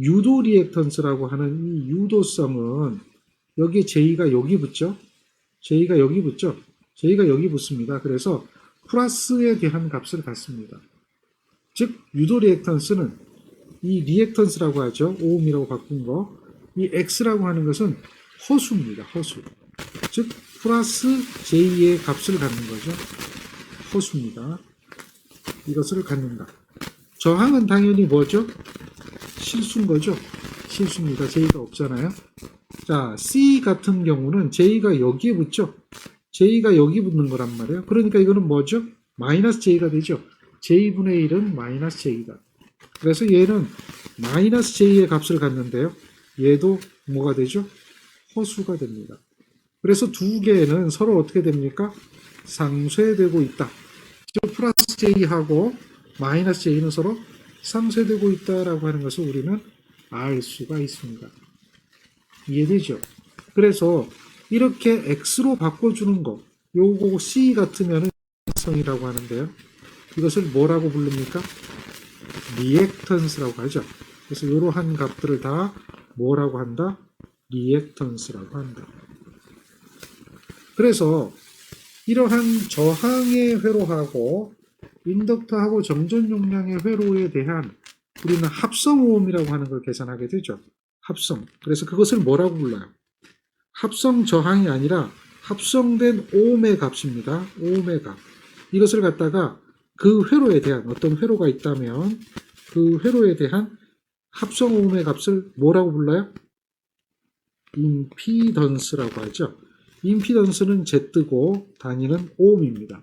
유도 리액턴스라고 하는 이 유도성은 여기에 J가 여기 붙죠? J가 여기 붙죠? J가 여기 붙습니다. 그래서 플러스에 대한 값을 갖습니다. 즉 유도 리액턴스는 이 리액턴스라고 하죠. 오음이라고 바꾼 거. 이 X라고 하는 것은 허수입니다. 허수. 즉 플러스 J의 값을 갖는 거죠. 허수입니다. 이것을 갖는다. 저항은 당연히 뭐죠? 실수인 거죠. 실수입니다. J가 없잖아요. 자, C 같은 경우는 J가 여기에 붙죠. J가 여기 붙는 거란 말이에요. 그러니까 이거는 뭐죠? 마이너스 J가 되죠. J분의 1은 마이너스 J다. 그래서 얘는 마이너스 J의 값을 갖는데요. 얘도 뭐가 되죠? 허수가 됩니다. 그래서 두 개는 서로 어떻게 됩니까? 상쇄되고 있다. 플러스 J하고 마이너스 J는 서로 상쇄되고 있다라고 하는 것을 우리는 알 수가 있습니다. 이해되죠? 그래서 이렇게 X로 바꿔주는 거, 요거 C 같으면 성이라고 하는데요. 이것을 뭐라고 부릅니까? 리액턴스라고 하죠. 그래서 이러한 값들을 다 뭐라고 한다? 리액턴스라고 한다. 그래서 이러한 저항의 회로하고 인덕터하고 정전 용량의 회로에 대한 우리는 합성오음이라고 하는 걸 계산하게 되죠. 합성. 그래서 그것을 뭐라고 불러요? 합성 저항이 아니라 합성된 오음의 값입니다. 오음의 값. 이것을 갖다가 그 회로에 대한 어떤 회로가 있다면 그 회로에 대한 합성 오음의 값을 뭐라고 불러요? 임피던스라고 하죠. 임피던스는 Z고 단위는 오음입니다.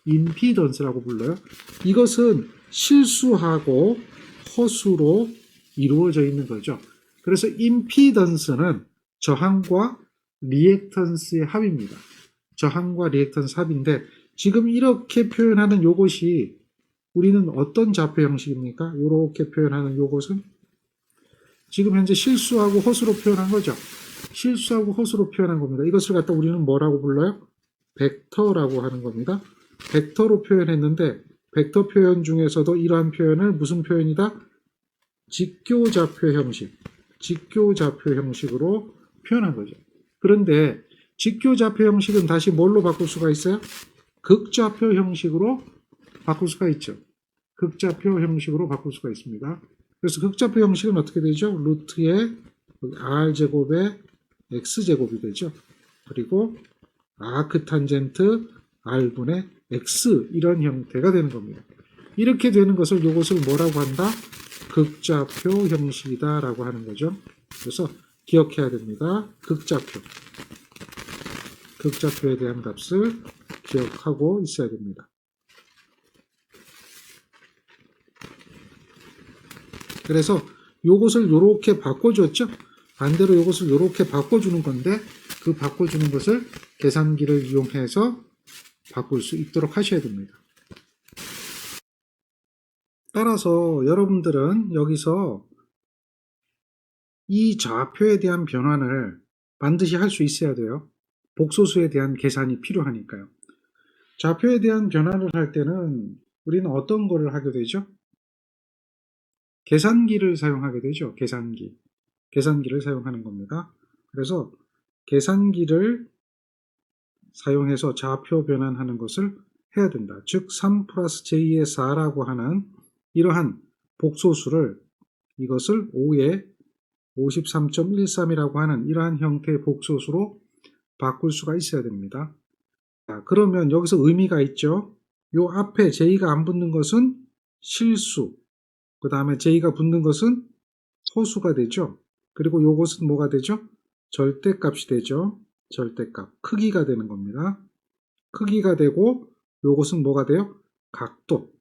임피던스라고 불러요. 이것은 실수하고 허수로 이루어져 있는 거죠. 그래서 임피던스는 저항과 리액턴스의 합입니다. 저항과 리액턴스 합인데 지금 이렇게 표현하는 요것이 우리는 어떤 좌표 형식입니까? 이렇게 표현하는 요것은 지금 현재 실수하고 허수로 표현한 거죠. 실수하고 허수로 표현한 겁니다. 이것을 갖다 우리는 뭐라고 불러요? 벡터라고 하는 겁니다. 벡터로 표현했는데 벡터 표현 중에서도 이러한 표현을 무슨 표현이다? 직교좌표 형식, 직교좌표 형식으로 표현한 거죠. 그런데 직교좌표 형식은 다시 뭘로 바꿀 수가 있어요? 극좌표 형식으로 바꿀 수가 있죠. 극좌표 형식으로 바꿀 수가 있습니다. 그래서 극좌표 형식은 어떻게 되죠? 루트의 r제곱에 x제곱이 되죠. 그리고 아크탄젠트 r분의 x 이런 형태가 되는 겁니다. 이렇게 되는 것을 이것을 뭐라고 한다? 극좌표 형식이다 라고 하는 거죠. 그래서 기억해야 됩니다. 극좌표. 극좌표에 대한 값을 기억하고 있어야 됩니다. 그래서 요것을 이렇게 바꿔줬죠. 반대로 요것을 이렇게 바꿔주는 건데 그 바꿔주는 것을 계산기를 이용해서 바꿀 수 있도록 하셔야 됩니다. 따라서 여러분들은 여기서 이 좌표에 대한 변환을 반드시 할 수 있어야 돼요. 복소수에 대한 계산이 필요하니까요. 좌표에 대한 변환을 할 때는 우리는 어떤 거를 하게 되죠? 계산기를 사용하게 되죠. 계산기를 사용하는 겁니다. 그래서 계산기를 사용해서 좌표 변환하는 것을 해야 된다. 즉 3 플러스 J의 4라고 하는 이러한 복소수를 이것을 5의 53.13이라고 하는 이러한 형태의 복소수로 바꿀 수가 있어야 됩니다. 자, 그러면 여기서 의미가 있죠. 요 앞에 J가 안 붙는 것은 실수, 그 다음에 J가 붙는 것은 소수가 되죠. 그리고 요것은 뭐가 되죠? 절대값이 되죠. 절대값. 크기가 되는 겁니다. 크기가 되고 요것은 뭐가 돼요? 각도.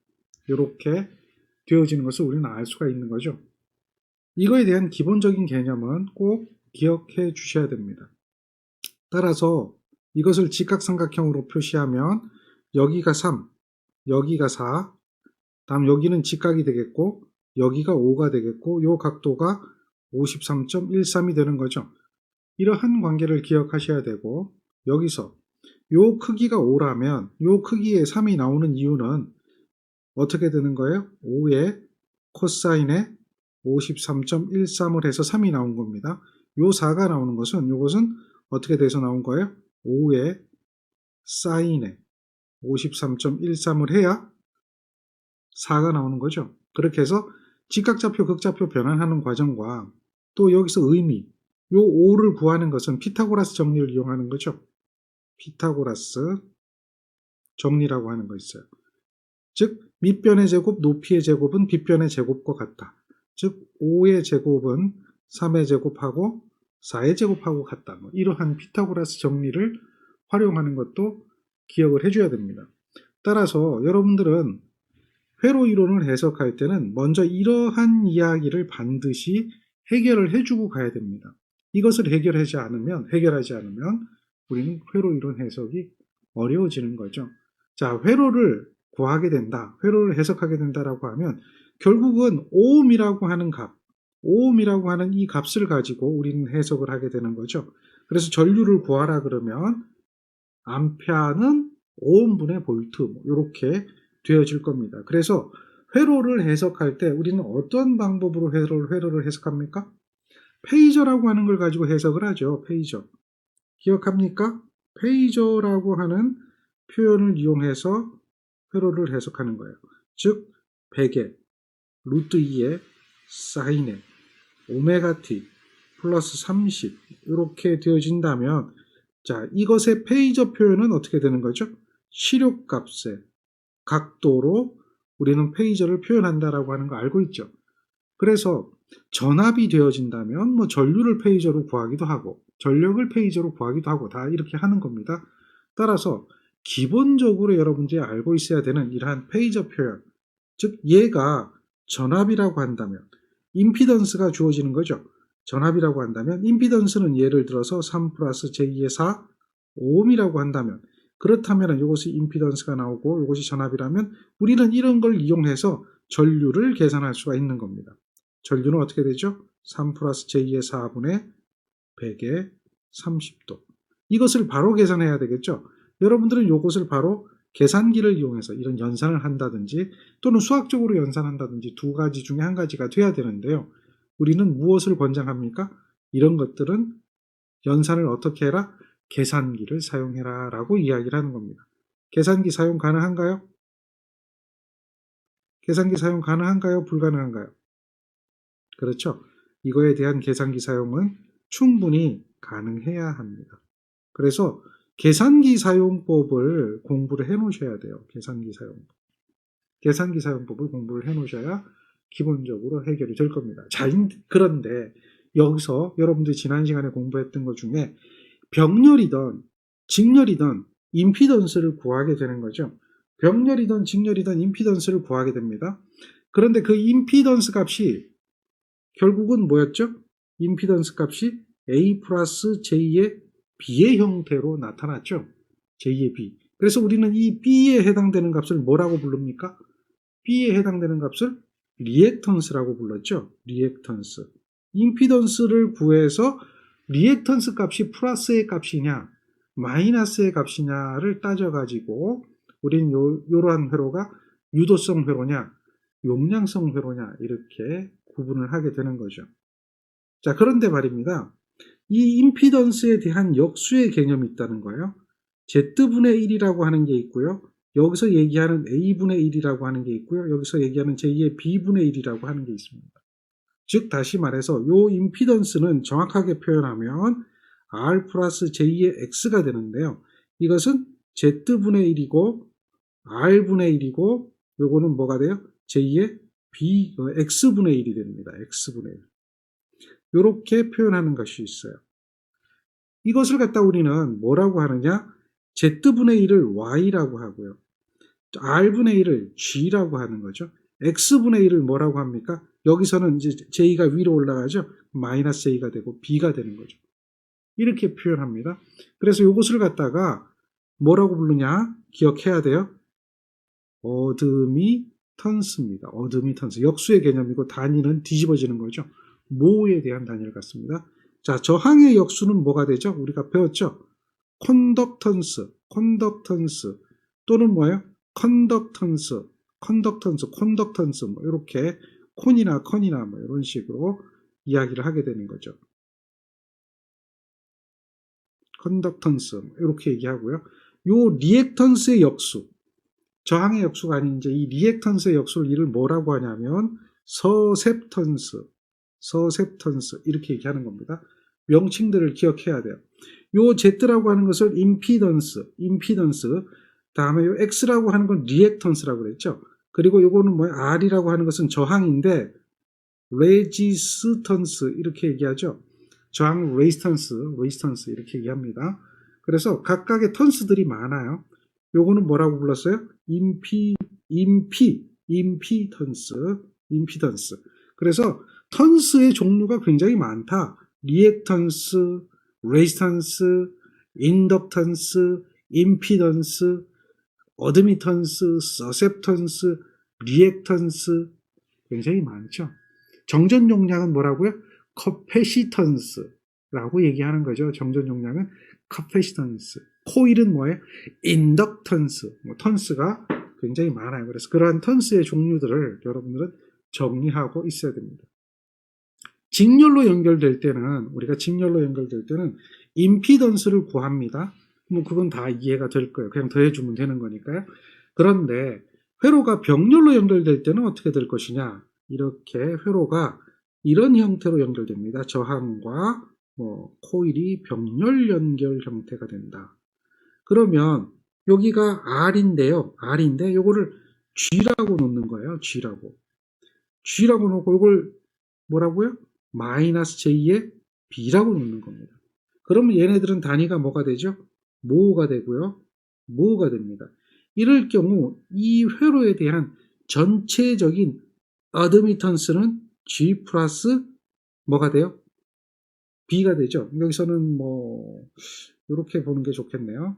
이렇게 되어지는 것을 우리는 알 수가 있는 거죠. 이거에 대한 기본적인 개념은 꼭 기억해 주셔야 됩니다. 따라서 이것을 직각삼각형으로 표시하면 여기가 3, 여기가 4, 다음 여기는 직각이 되겠고 여기가 5가 되겠고 요 각도가 53.13이 되는 거죠. 이러한 관계를 기억하셔야 되고 여기서 요 크기가 5라면 요 크기에 3이 나오는 이유는 어떻게 되는 거예요? 5의 코사인의 53.13을 해서 3이 나온 겁니다. 요 4가 나오는 것은 요것은 어떻게 돼서 나온 거예요? 5의 사인에 53.13을 해야 4가 나오는 거죠. 그렇게 해서 직각좌표, 극좌표 변환하는 과정과 또 여기서 의미, 요 5를 구하는 것은 피타고라스 정리를 이용하는 거죠. 피타고라스 정리라고 하는 거 있어요. 즉 밑변의 제곱, 높이의 제곱은 빗변의 제곱과 같다. 즉 5의 제곱은 3의 제곱하고 4의 제곱하고 같다. 뭐 이러한 피타고라스 정리를 활용하는 것도 기억을 해줘야 됩니다. 따라서 여러분들은 회로 이론을 해석할 때는 먼저 이러한 이야기를 반드시 해결을 해주고 가야 됩니다. 이것을 해결하지 않으면 우리는 회로 이론 해석이 어려워지는 거죠. 자, 회로를 구하게 된다, 회로를 해석하게 된다라고 하면 결국은 오음이라고 하는 값, 오음이라고 하는 이 값을 가지고 우리는 해석을 하게 되는 거죠. 그래서 전류를 구하라 그러면 암페어는 오음분의 볼트, 이렇게 되어질 겁니다. 그래서 회로를 해석할 때 우리는 어떤 방법으로 회로를 해석합니까? 페이저라고 하는 걸 가지고 해석을 하죠. 페이저. 기억합니까? 페이저라고 하는 표현을 이용해서 회로를 해석하는 거예요. 즉 100에 루트 2에 사인에 오메가 t 플러스 30 이렇게 되어진다면 자, 이것의 페이저 표현은 어떻게 되는 거죠? 시력값의 각도로 우리는 페이저를 표현한다라고 하는 거 알고 있죠. 그래서 전압이 되어진다면 뭐 전류를 페이저로 구하기도 하고 전력을 페이저로 구하기도 하고 다 이렇게 하는 겁니다. 따라서 기본적으로 여러분들이 알고 있어야 되는 이러한 페이저 표현, 즉 얘가 전압이라고 한다면 임피던스가 주어지는 거죠. 전압이라고 한다면 임피던스는 예를 들어서 3 플러스 j2의 4 오음이라고 한다면 그렇다면 이것이 임피던스가 나오고 이것이 전압이라면 우리는 이런 걸 이용해서 전류를 계산할 수가 있는 겁니다. 전류는 어떻게 되죠? 3 플러스 j2의 4분의 100의 30도. 이것을 바로 계산해야 되겠죠? 여러분들은 이것을 바로 계산기를 이용해서 이런 연산을 한다든지 또는 수학적으로 연산한다든지 두 가지 중에 한 가지가 돼야 되는데요. 우리는 무엇을 권장합니까? 이런 것들은 연산을 어떻게 해라? 계산기를 사용해라 라고 이야기를 하는 겁니다. 계산기 사용 가능한가요? 계산기 사용 가능한가요? 불가능한가요? 그렇죠. 이거에 대한 계산기 사용은 충분히 가능해야 합니다. 그래서 계산기 사용법을 공부를 해 놓으셔야 돼요. 계산기 사용법을 공부를 해 놓으셔야 기본적으로 해결이 될 겁니다. 자, 그런데 여기서 여러분들이 지난 시간에 공부했던 것 중에 병렬이든 직렬이든 임피던스를 구하게 되는 거죠. 병렬이든 직렬이든 임피던스를 구하게 됩니다. 그런데 그 임피던스 값이 결국은 뭐였죠? 임피던스 값이 A 플러스 J의 B의 형태로 나타났죠. J의 B. 그래서 우리는 이 B에 해당되는 값을 뭐라고 부릅니까? B에 해당되는 값을 리액턴스라고 불렀죠. 리액턴스. 임피던스를 구해서 리액턴스 값이 플러스의 값이냐 마이너스의 값이냐를 따져가지고 우리는 이러한 회로가 유도성 회로냐 용량성 회로냐 이렇게 구분을 하게 되는 거죠. 자, 그런데 말입니다. 이 임피던스에 대한 역수의 개념이 있다는 거예요. Z분의 1이라고 하는 게 있고요. 여기서 얘기하는 A분의 1이라고 하는 게 있고요. 여기서 얘기하는 J의 B분의 1이라고 하는 게 있습니다. 즉 다시 말해서 이 임피던스는 정확하게 표현하면 R 플러스 J의 X가 되는데요. 이것은 Z분의 1이고 R분의 1이고 요거는 뭐가 돼요? J의 X분의 1이 됩니다. X분의 1. 이렇게 표현하는 것이 있어요. 이것을 갖다 우리는 뭐라고 하느냐? Z분의 1을 Y라고 하고요. R분의 1을 G라고 하는 거죠. X분의 1을 뭐라고 합니까? 여기서는 이제 J가 위로 올라가죠. 마이너스 J가 되고 B가 되는 거죠. 이렇게 표현합니다. 그래서 이것을 갖다가 뭐라고 부르냐? 기억해야 돼요. 어드미 턴스입니다. 어드미 턴스. 역수의 개념이고 단위는 뒤집어지는 거죠. 모에 대한 단위를 갖습니다. 자, 저항의 역수는 뭐가 되죠? 우리가 배웠죠? 콘덕턴스 또는 뭐예요? 컨덕턴스 뭐 이렇게 콘이나 컨이나 뭐 이런 식으로 이야기를 하게 되는 거죠. 컨덕턴스 이렇게 얘기하고요. 요 리액턴스의 역수, 저항의 역수가 아닌 이제 이 리액턴스의 역수를 이를 뭐라고 하냐면 서셉턴스 이렇게 얘기하는 겁니다. 명칭들을 기억해야 돼요. 요 Z라고 하는 것을 임피던스, 다음에 요 X라고 하는 건 리액턴스라고 그랬죠. 그리고 요거는 뭐야? R이라고 하는 것은 저항인데 레지스턴스 이렇게 얘기하죠. 저항 레지스턴스 이렇게 얘기합니다. 그래서 각각의 턴스들이 많아요. 요거는 뭐라고 불렀어요? 임피던스. 그래서 턴스의 종류가 굉장히 많다. 리액턴스, 레지스턴스, 인덕턴스, 임피던스, 어드미턴스, 서셉턴스, 리액턴스 굉장히 많죠. 정전 용량은 뭐라고요? 커패시턴스라고 얘기하는 거죠. 정전 용량은 커패시턴스. 코일은 뭐예요? 인덕턴스. 턴스가 굉장히 많아요. 그래서 그러한 턴스의 종류들을 여러분들은 정리하고 있어야 됩니다. 직렬로 연결될 때는 임피던스를 구합니다. 뭐 그건 다 이해가 될 거예요. 그냥 더해주면 되는 거니까요. 그런데 회로가 병렬로 연결될 때는 어떻게 될 것이냐? 이렇게 회로가 이런 형태로 연결됩니다. 저항과 코일이 병렬 연결 형태가 된다. 그러면 여기가 R인데요. R인데 요거를 G라고 놓는 거예요. G라고 놓고 이걸 뭐라고요? 마이너스 J의 B라고 놓는 겁니다. 그러면 얘네들은 단위가 뭐가 되죠? 모가 되고요. 모가 됩니다. 이럴 경우 이 회로에 대한 전체적인 어드미턴스는 G 플러스 뭐가 돼요? B가 되죠. 여기서는 뭐 이렇게 보는 게 좋겠네요.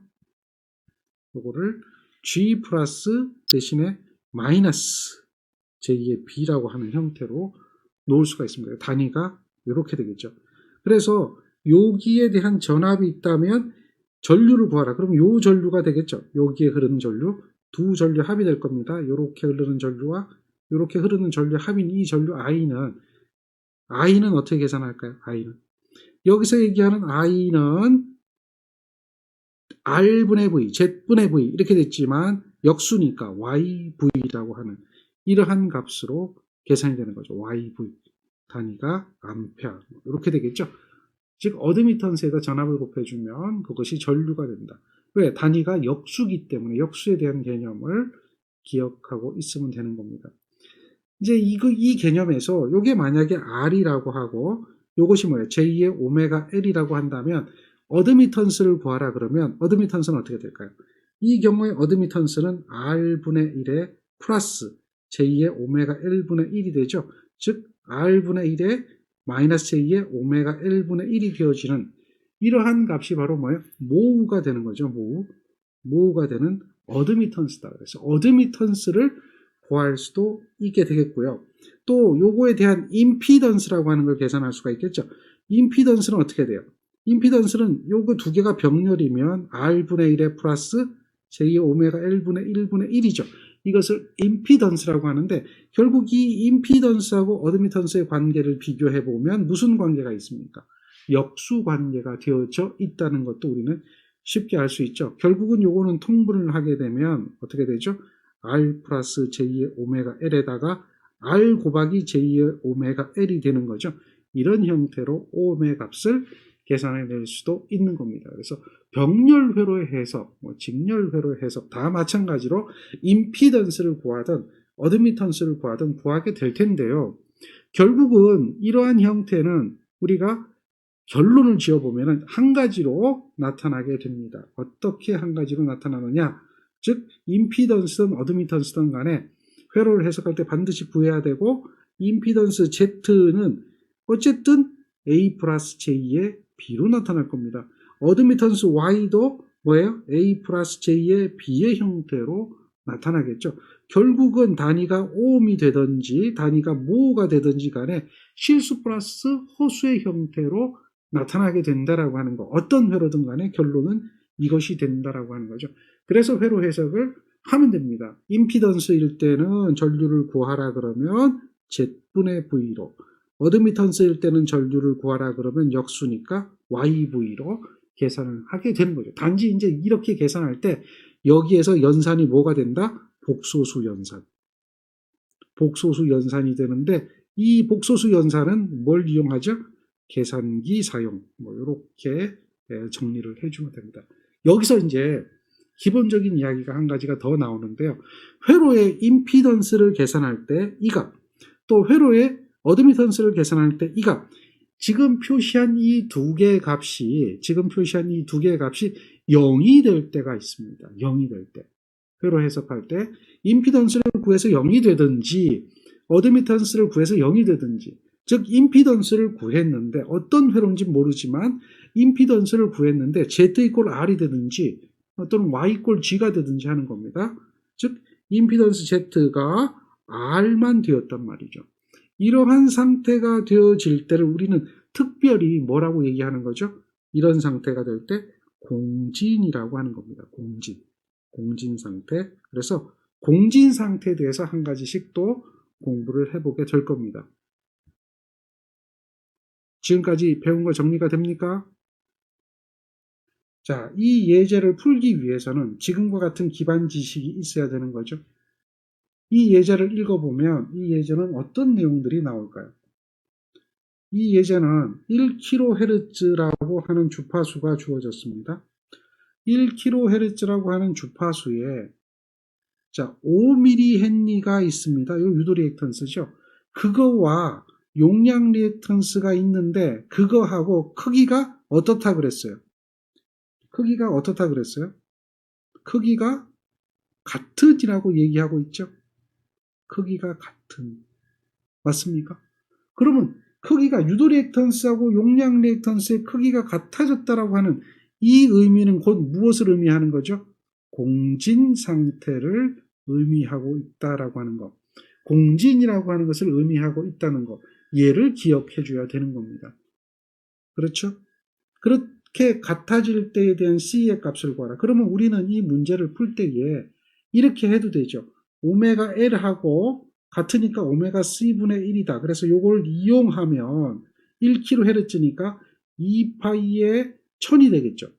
요거를 G 플러스 대신에 마이너스 J의 B라고 하는 형태로 놓을 수가 있습니다. 단위가 이렇게 되겠죠. 그래서 여기에 대한 전압이 있다면 전류를 구하라. 그럼 요 전류가 되겠죠. 여기에 흐르는 전류, 두 전류 합이 될 겁니다. 이렇게 흐르는 전류와 이렇게 흐르는 전류 합인 이 전류 I는 어떻게 계산할까요? I는 여기서 얘기하는 I는 R분의 V, Z분의 V 이렇게 됐지만 역수니까 YV라고 하는 이러한 값으로 계산이 되는 거죠. YV 단위가 암페어 이렇게 되겠죠. 즉 어드미턴스에다 전압을 곱해주면 그것이 전류가 된다. 왜? 단위가 역수기 때문에 역수에 대한 개념을 기억하고 있으면 되는 겁니다. 이제 이 개념에서 이게 만약에 R이라고 하고 이것이 뭐예요? 제2의 오메가 L이라고 한다면 어드미턴스를 구하라 그러면 어드미턴스는 어떻게 될까요? 이 경우에 어드미턴스는 R분의 1에 플러스 제2의 오메가 L분의 1이 되죠. 즉 R분의 1에 마이너스 제2의 오메가 L분의 1이 되어지는 이러한 값이 바로 뭐예요? 모우가 되는 거죠. 모우가 되는 어드미턴스다. 그래서 어드미턴스를 구할 수도 있게 되겠고요. 또 요거에 대한 임피던스라고 하는 걸 계산할 수가 있겠죠. 임피던스는 어떻게 돼요? 임피던스는 요거 두 개가 병렬이면 R분의 1에 플러스 제2의 오메가 L분의 1분의 1이죠. 이것을 임피던스라고 하는데 결국 이 임피던스하고 어드미턴스의 관계를 비교해 보면 무슨 관계가 있습니까? 역수 관계가 되어져 있다는 것도 우리는 쉽게 알 수 있죠. 결국은 요거는 통분을 하게 되면 어떻게 되죠? R 플러스 제2의 오메가 L에다가 R 곱하기 제2의 오메가 L이 되는 거죠. 이런 형태로 오메가 값을 계산해낼 수도 있는 겁니다. 그래서 병렬 회로의 해석, 직렬 회로의 해석 다 마찬가지로 임피던스를 구하든 어드미턴스를 구하든 구하게 될 텐데요. 결국은 이러한 형태는 우리가 결론을 지어보면 한 가지로 나타나게 됩니다. 어떻게 한 가지로 나타나느냐? 즉 임피던스든 어드미턴스든 간에 회로를 해석할 때 반드시 구해야 되고 임피던스 Z는 어쨌든 A 플러스 J의 B로 나타날 겁니다. 어드미턴스 Y도 뭐예요? A 플러스 J의 B의 형태로 나타나겠죠. 결국은 단위가 오음이 되든지 단위가 모가 되든지 간에 실수 플러스 허수의 형태로 나타나게 된다라고 하는 거. 어떤 회로든 간에 결론은 이것이 된다라고 하는 거죠. 그래서 회로 해석을 하면 됩니다. 임피던스일 때는 전류를 구하라 그러면 Z분의 V로 어드미턴스일 때는 전류를 구하라 그러면 역수니까 YV로 계산을 하게 되는 거죠. 단지 이제 이렇게 계산할 때 여기에서 연산이 뭐가 된다? 복소수 연산. 복소수 연산이 되는데 이 복소수 연산은 뭘 이용하죠? 계산기 사용. 뭐 이렇게 정리를 해주면 됩니다. 여기서 이제 기본적인 이야기가 한 가지가 더 나오는데요. 회로의 임피던스를 계산할 때 이 값, 또 회로의 어드미턴스를 계산할 때 이 값, 지금 표시한 이 두 개의 값이 0이 될 때가 있습니다. 0이 될 때. 회로 해석할 때 임피던스를 구해서 0이 되든지 어드미턴스를 구해서 0이 되든지, 즉 임피던스를 구했는데 어떤 회로인지 모르지만 임피던스를 구했는데 Z 이퀄 R이 되든지 또는 Y 이퀄 G가 되든지 하는 겁니다. 즉 임피던스 Z가 R만 되었단 말이죠. 이러한 상태가 되어질 때를 우리는 특별히 뭐라고 얘기하는 거죠? 이런 상태가 될 때 공진이라고 하는 겁니다. 공진 상태. 그래서 공진 상태에 대해서 한 가지씩 또 공부를 해보게 될 겁니다. 지금까지 배운 거 정리가 됩니까? 자, 이 예제를 풀기 위해서는 지금과 같은 기반 지식이 있어야 되는 거죠. 이 예제를 읽어보면 이 예제는 어떤 내용들이 나올까요? 이 예제는 1kHz라고 하는 주파수가 주어졌습니다. 1kHz라고 하는 주파수에 자, 5mH가 있습니다. 이 유도 리액턴스죠. 그거와 용량 리액턴스가 있는데 그거하고 크기가 어떻다 그랬어요? 크기가 같은이라고 얘기하고 있죠. 크기가 같은. 맞습니까? 그러면 크기가 유도 리액턴스하고 용량 리액턴스의 크기가 같아졌다라고 하는 이 의미는 곧 무엇을 의미하는 거죠? 공진 상태를 의미하고 있다라고 하는 것. 공진이라고 하는 것을 의미하고 있다는 것. 얘를 기억해 줘야 되는 겁니다. 그렇죠? 그렇게 같아질 때에 대한 C의 값을 구하라. 그러면 우리는 이 문제를 풀 때에 이렇게 해도 되죠. 오메가 L하고 같으니까 오메가 C분의 1이다. 그래서 요걸 이용하면 1kHz니까 2파이에 1000이 되겠죠.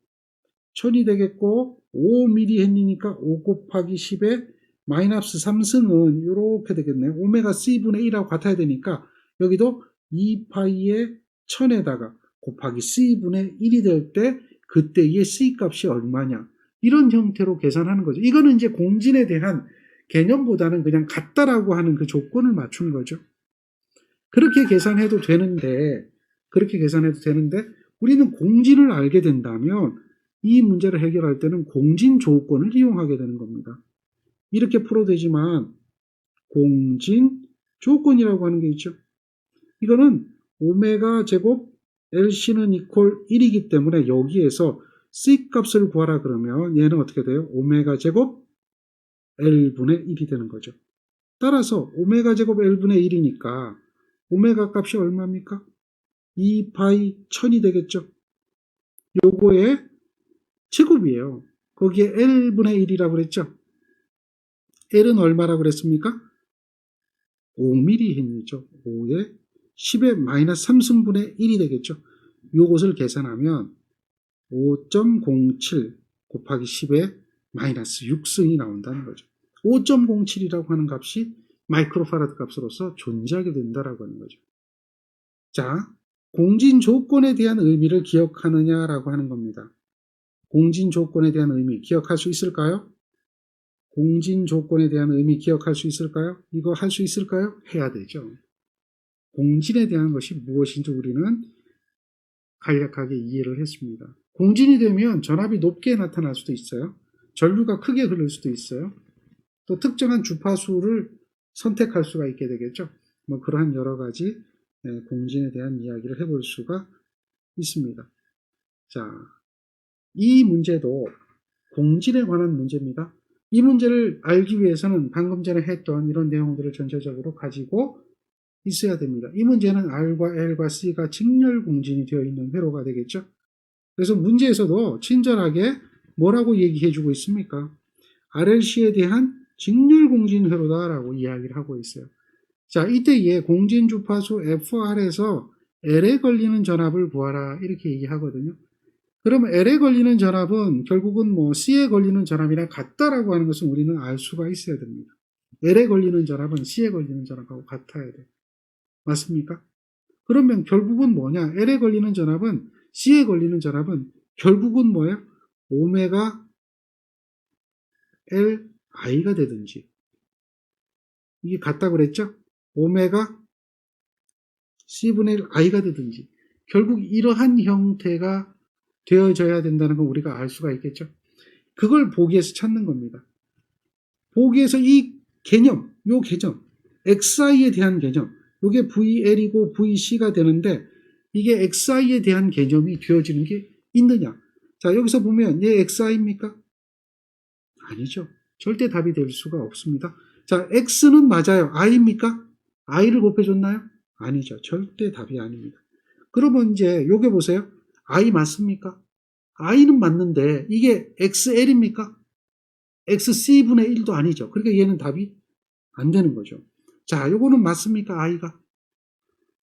1000이 되겠고 5mH니까 5 곱하기 10에 마이너스 3승은 이렇게 되겠네요. 오메가 C분의 1하고 같아야 되니까 여기도 2파이에 1000에다가 곱하기 C분의 1이 될 때 그때의 C 값이 얼마냐. 이런 형태로 계산하는 거죠. 이거는 이제 공진에 대한 개념보다는 그냥 같다라고 하는 그 조건을 맞춘 거죠. 그렇게 계산해도 되는데 우리는 공진을 알게 된다면 이 문제를 해결할 때는 공진 조건을 이용하게 되는 겁니다. 이렇게 풀어도 되지만 공진 조건이라고 하는 게 있죠. 이거는 오메가 제곱 LC는 이퀄 1이기 때문에 여기에서 C 값을 구하라 그러면 얘는 어떻게 돼요? 오메가 제곱 L분의 1이 되는 거죠. 따라서 오메가 제곱 L분의 1이니까 오메가 값이 얼마입니까? 2파이 1000이 되겠죠. 요거의 제곱이에요. 거기에 L분의 1이라고 그랬죠. L은 얼마라고 그랬습니까? 5mH이죠. 5에 10의 마이너스 3승분의 1이 되겠죠. 요것을 계산하면 5.07 곱하기 10의 마이너스 6승이 나온다는 거죠. 5.07이라고 하는 값이 마이크로파라드 값으로서 존재하게 된다라고 하는 거죠. 자, 공진 조건에 대한 의미를 기억하느냐라고 하는 겁니다. 공진 조건에 대한 의미 기억할 수 있을까요? 공진 조건에 대한 의미 기억할 수 있을까요? 이거 할 수 있을까요? 해야 되죠. 공진에 대한 것이 무엇인지 우리는 간략하게 이해를 했습니다. 공진이 되면 전압이 높게 나타날 수도 있어요. 전류가 크게 흐를 수도 있어요. 또 특정한 주파수를 선택할 수가 있게 되겠죠. 뭐 그러한 여러 가지 공진에 대한 이야기를 해볼 수가 있습니다. 자, 이 문제도 공진에 관한 문제입니다. 이 문제를 알기 위해서는 방금 전에 했던 이런 내용들을 전체적으로 가지고 있어야 됩니다. 이 문제는 R과 L과 C가 직렬 공진이 되어 있는 회로가 되겠죠. 그래서 문제에서도 친절하게 뭐라고 얘기해 주고 있습니까? RLC에 대한 직렬 공진 회로다라고 이야기를 하고 있어요. 자, 이때 얘 공진 주파수 FR에서 L에 걸리는 전압을 구하라 이렇게 얘기하거든요. 그러면 L에 걸리는 전압은 결국은 뭐 C에 걸리는 전압이랑 같다라고 하는 것은 우리는 알 수가 있어야 됩니다. L에 걸리는 전압은 C에 걸리는 전압하고 같아야 돼. 맞습니까? 그러면 결국은 뭐냐? L에 걸리는 전압은 C에 걸리는 전압은 결국은 뭐예요? 오메가 L I가 되든지 이게 같다고 그랬죠? 오메가 C분의 1 I가 되든지 결국 이러한 형태가 되어져야 된다는 건 우리가 알 수가 있겠죠? 그걸 보기에서 찾는 겁니다. 보기에서 이 개념, 요 개념, XI에 대한 개념, 요게 VL이고 VC가 되는데 이게 XI에 대한 개념이 되어지는 게 있느냐? 자, 여기서 보면 얘 XI입니까? 아니죠. 절대 답이 될 수가 없습니다. 자, X는 맞아요. I입니까? I를 곱해줬나요? 아니죠. 절대 답이 아닙니다. 그러면 이제 요게 보세요. I 맞습니까? I는 맞는데 이게 XL입니까? XC분의 1도 아니죠. 그러니까 얘는 답이 안 되는 거죠. 자, 요거는 맞습니까? I가?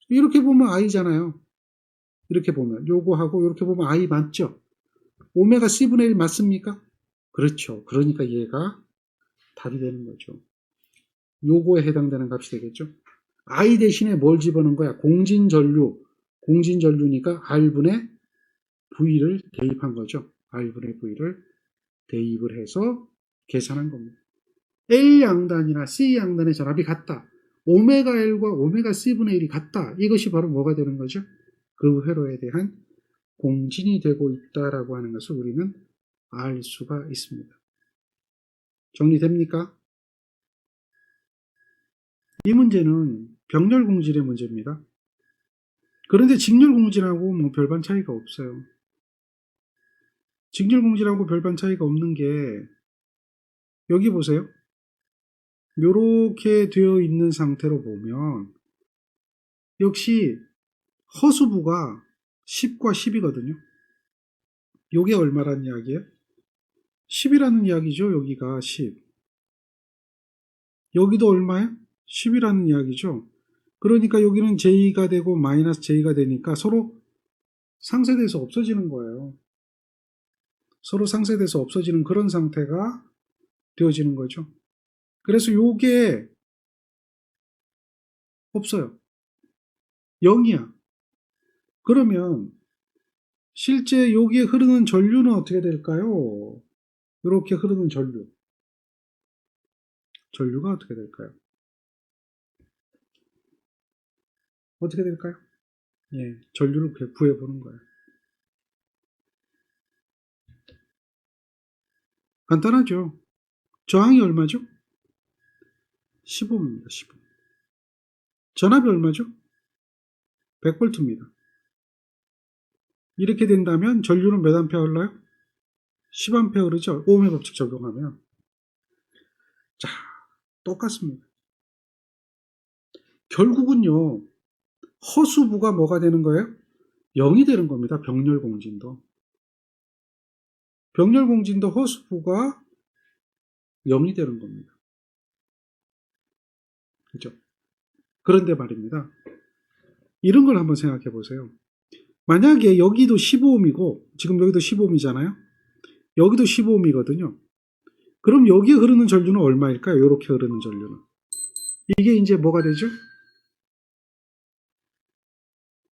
이렇게 보면 I잖아요. 이렇게 보면 요거하고 이렇게 보면 I 맞죠? 오메가 C분의 1 맞습니까? 그렇죠. 그러니까 얘가 답이 되는 거죠. 요거에 해당되는 값이 되겠죠. I 대신에 뭘 집어넣은 거야? 공진전류. 공진전류니까 R분의 V를 대입한 거죠. R분의 V를 대입을 해서 계산한 겁니다. L 양단이나 C 양단의 전압이 같다. 오메가 L과 오메가 C분의 1이 같다. 이것이 바로 뭐가 되는 거죠? 그 회로에 대한 공진이 되고 있다라고 하는 것을 우리는 알 수가 있습니다. 정리됩니까? 이 문제는 병렬 공진의 문제입니다. 그런데 직렬 공진하고 뭐 별반 차이가 없어요. 직렬 공진하고 별반 차이가 없는 게 여기 보세요. 이렇게 되어 있는 상태로 보면 역시 허수부가 10과 10이거든요. 요게 얼마란 이야기예요? 10이라는 이야기죠. 여기가 10. 여기도 얼마예요? 10이라는 이야기죠. 그러니까 여기는 J가 되고 마이너스 J가 되니까 서로 상쇄돼서 없어지는 거예요. 서로 상쇄돼서 없어지는 그런 상태가 되어지는 거죠. 그래서 요게 없어요. 0이야. 그러면 실제 여기에 흐르는 전류는 어떻게 될까요? 이렇게 흐르는 전류. 전류가 어떻게 될까요? 어떻게 될까요? 예, 전류를 구해보는 거예요. 간단하죠. 저항이 얼마죠? 15입니다. 15. 전압이 얼마죠? 100V입니다. 이렇게 된다면 전류는 몇 암페어 흘러요? 10A 흐르죠? 오음의 법칙 적용하면. 자, 똑같습니다. 결국은요, 허수부가 뭐가 되는 거예요? 0이 되는 겁니다. 병렬공진도. 병렬공진도 허수부가 0이 되는 겁니다. 그죠? 그런데 말입니다. 이런 걸 한번 생각해 보세요. 만약에 여기도 15ohm이고, 지금 여기도 15ohm이잖아요? 여기도 15ohm이거든요. 그럼 여기에 흐르는 전류는 얼마일까요? 이렇게 흐르는 전류는. 이게 이제 뭐가 되죠?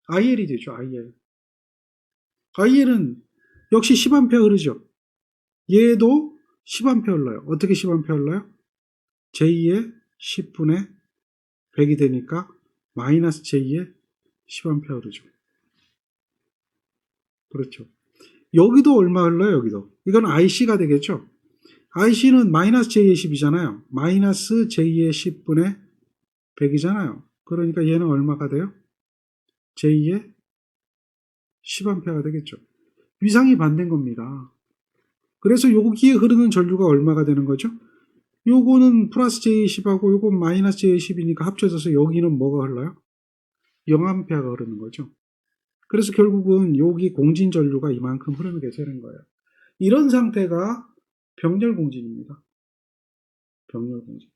IL이 되죠, IL. IL은 역시 10A 흐르죠. 얘도 10A 흘러요. 어떻게 10A 흘러요? J의 10분의 100이 되니까 마이너스 J의 10A 흐르죠. 그렇죠. 여기도 얼마 흘러요? 여기도. 이건 IC가 되겠죠. IC는 마이너스 J의 10이잖아요. 마이너스 J의 10분의 100이잖아요. 그러니까 얘는 얼마가 돼요? J의 10A가 되겠죠. 위상이 반대인 겁니다. 그래서 여기에 흐르는 전류가 얼마가 되는 거죠? 요거는 플러스 J의 10하고 요건 마이너스 J의 10이니까 합쳐져서 여기는 뭐가 흘러요? 0A가 흐르는 거죠. 그래서 결국은 여기 공진 전류가 이만큼 흐르게 되는 거예요. 이런 상태가 병렬 공진입니다. 병렬 공진.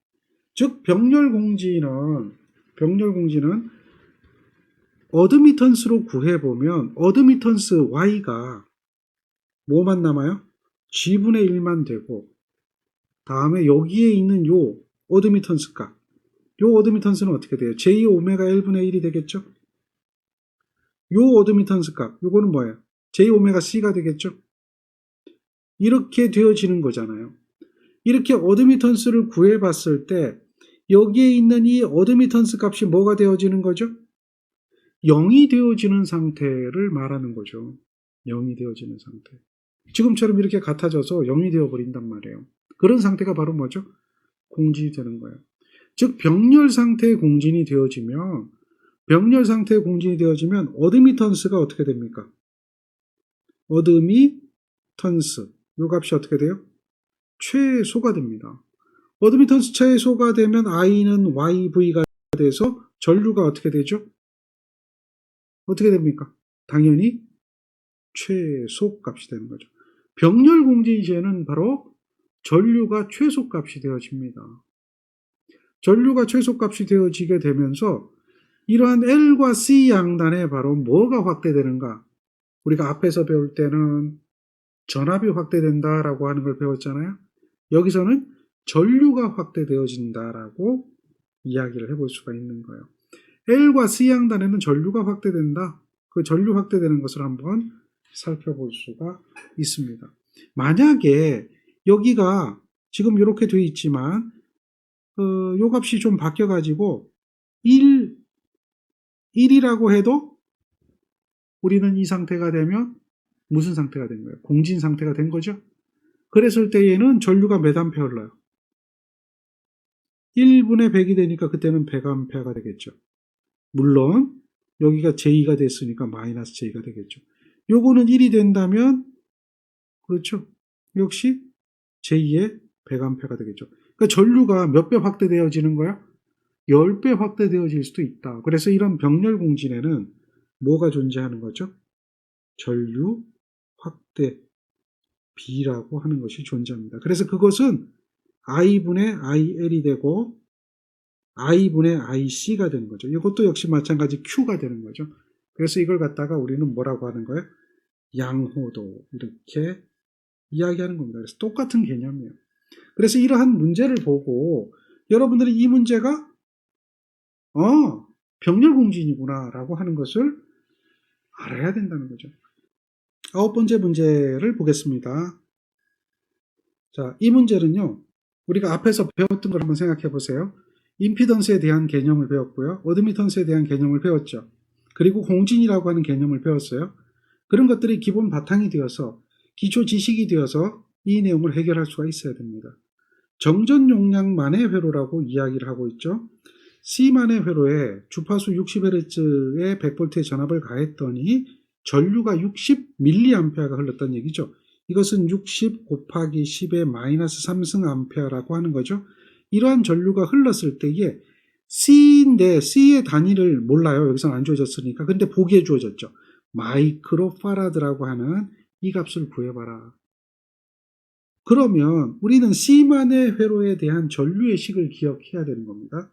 즉 병렬 공진은 병렬 공지는 어드미턴스로 구해보면 어드미턴스 y가 뭐만 남아요? g분의 1만 되고 다음에 여기에 있는 요 어드미턴스 값, 요 어드미턴스는 어떻게 돼요? j 오메가 1분의 1이 되겠죠? 요 어드미턴스 값, 요거는 뭐예요? j 오메가 c가 되겠죠? 이렇게 되어지는 거잖아요. 이렇게 어드미턴스를 구해봤을 때 여기에 있는 이 어드미턴스 값이 뭐가 되어지는 거죠? 0이 되어지는 상태를 말하는 거죠. 0이 되어지는 상태. 지금처럼 이렇게 같아져서 0이 되어버린단 말이에요. 그런 상태가 바로 뭐죠? 공진이 되는 거예요. 즉 병렬 상태의 공진이 되어지면 어드미턴스가 어떻게 됩니까? 어드미턴스 요 값이 어떻게 돼요? 최소가 됩니다. 어드미턴스 최소가 되면 i는 yv가 돼서 전류가 어떻게 되죠? 어떻게 됩니까? 당연히 최소값이 되는 거죠. 병렬 공진 시에는 바로 전류가 최소값이 되어집니다. 전류가 최소값이 되어지게 되면서 이러한 L과 C 양단에 바로 뭐가 확대되는가? 우리가 앞에서 배울 때는 전압이 확대된다라고 하는 걸 배웠잖아요. 여기서는 전류가 확대되어진다라고 이야기를 해볼 수가 있는 거예요. L과 C 양단에는 전류가 확대된다. 그 전류 확대되는 것을 한번 살펴볼 수가 있습니다. 만약에 여기가 지금 이렇게 되어 있지만 요 값이 좀 바뀌어가지고 1이라고 해도 우리는 이 상태가 되면 무슨 상태가 된 거예요? 공진 상태가 된 거죠? 그랬을 때에는 전류가 몇 암페어 흘러요? 1분의 100이 되니까 그때는 100암페어가 되겠죠. 물론 여기가 J가 됐으니까 마이너스 J가 되겠죠. 요거는 1이 된다면 그렇죠. 역시 J의 100암페어가 되겠죠. 그러니까 전류가 몇 배 확대되어지는 거야? 10배 확대되어질 수도 있다. 그래서 이런 병렬 공진에는 뭐가 존재하는 거죠? 전류 확대 B라고 하는 것이 존재합니다. 그래서 그것은 I분의 IL이 되고 I분의 IC가 되는 거죠. 이것도 역시 마찬가지 Q가 되는 거죠. 그래서 이걸 갖다가 우리는 뭐라고 하는 거예요? 양호도 이렇게 이야기하는 겁니다. 그래서 똑같은 개념이에요. 그래서 이러한 문제를 보고 여러분들이 이 문제가 병렬 공진이구나 라고 하는 것을 알아야 된다는 거죠. 9번째 문제를 보겠습니다. 자, 이 문제는요. 우리가 앞에서 배웠던 걸 한번 생각해 보세요. 임피던스에 대한 개념을 배웠고요. 어드미턴스에 대한 개념을 배웠죠. 그리고 공진이라고 하는 개념을 배웠어요. 그런 것들이 기본 바탕이 되어서 기초 지식이 되어서 이 내용을 해결할 수가 있어야 됩니다. 정전 용량만의 회로라고 이야기를 하고 있죠. C만의 회로에 주파수 60Hz의 100V의 전압을 가했더니 전류가 60mA가 흘렀다는 얘기죠. 이것은 60 곱하기 10의 마이너스 3승 암페어라고 하는 거죠. 이러한 전류가 흘렀을 때에 C인데 C의 단위를 몰라요. 여기서는 안 주어졌으니까. 근데 보기에 주어졌죠. 마이크로 파라드라고 하는 이 값을 구해봐라. 그러면 우리는 C만의 회로에 대한 전류의 식을 기억해야 되는 겁니다.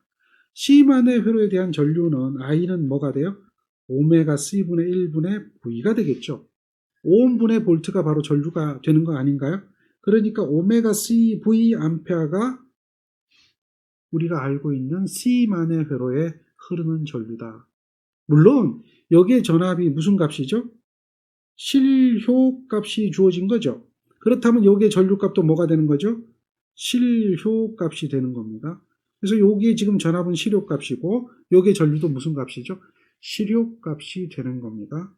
C만의 회로에 대한 전류는 I는 뭐가 돼요? 오메가 C분의 1분의 V가 되겠죠. 오음분의 볼트가 바로 전류가 되는 거 아닌가요? 그러니까 오메가 C V 암페어가 우리가 알고 있는 C만의 회로에 흐르는 전류다. 물론 여기에 전압이 무슨 값이죠? 실효 값이 주어진 거죠. 그렇다면 여기에 전류 값도 뭐가 되는 거죠? 실효 값이 되는 겁니다. 그래서 여기에 지금 전압은 실효 값이고 여기에 전류도 무슨 값이죠? 실효 값이 되는 겁니다.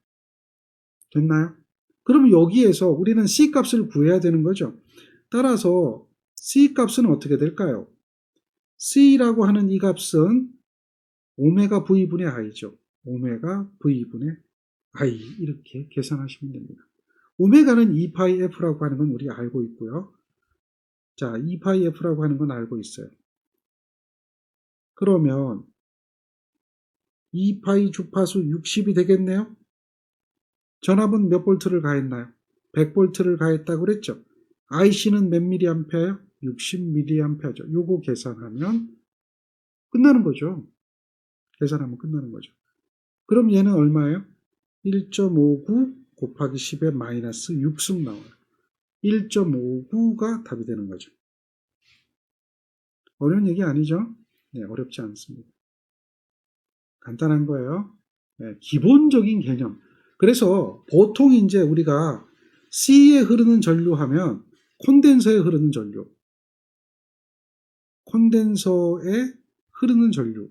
됐나요? 그럼 여기에서 우리는 C 값을 구해야 되는 거죠. 따라서 C 값은 어떻게 될까요? C라고 하는 이 값은 오메가 V분의 I죠. 오메가 V분의 I 이렇게 계산하시면 됩니다. 오메가는 2파이 F라고 하는 건 우리 알고 있고요. 자, 2파이 F라고 하는 건 알고 있어요. 그러면 2파이 주파수 60이 되겠네요. 전압은 몇 볼트를 가했나요? 100볼트를 가했다고 그랬죠. IC는 몇 mA예요? 60mA죠. 요거 계산하면 끝나는 거죠. 계산하면 끝나는 거죠. 그럼 얘는 얼마예요? 1.59 곱하기 10의 마이너스 6승 나와요. 1.59가 답이 되는 거죠. 어려운 얘기 아니죠? 네, 어렵지 않습니다. 간단한 거예요. 네, 기본적인 개념. 그래서 보통 이제 우리가 C에 흐르는 전류 하면 콘덴서에 흐르는 전류, 콘덴서에 흐르는 전류.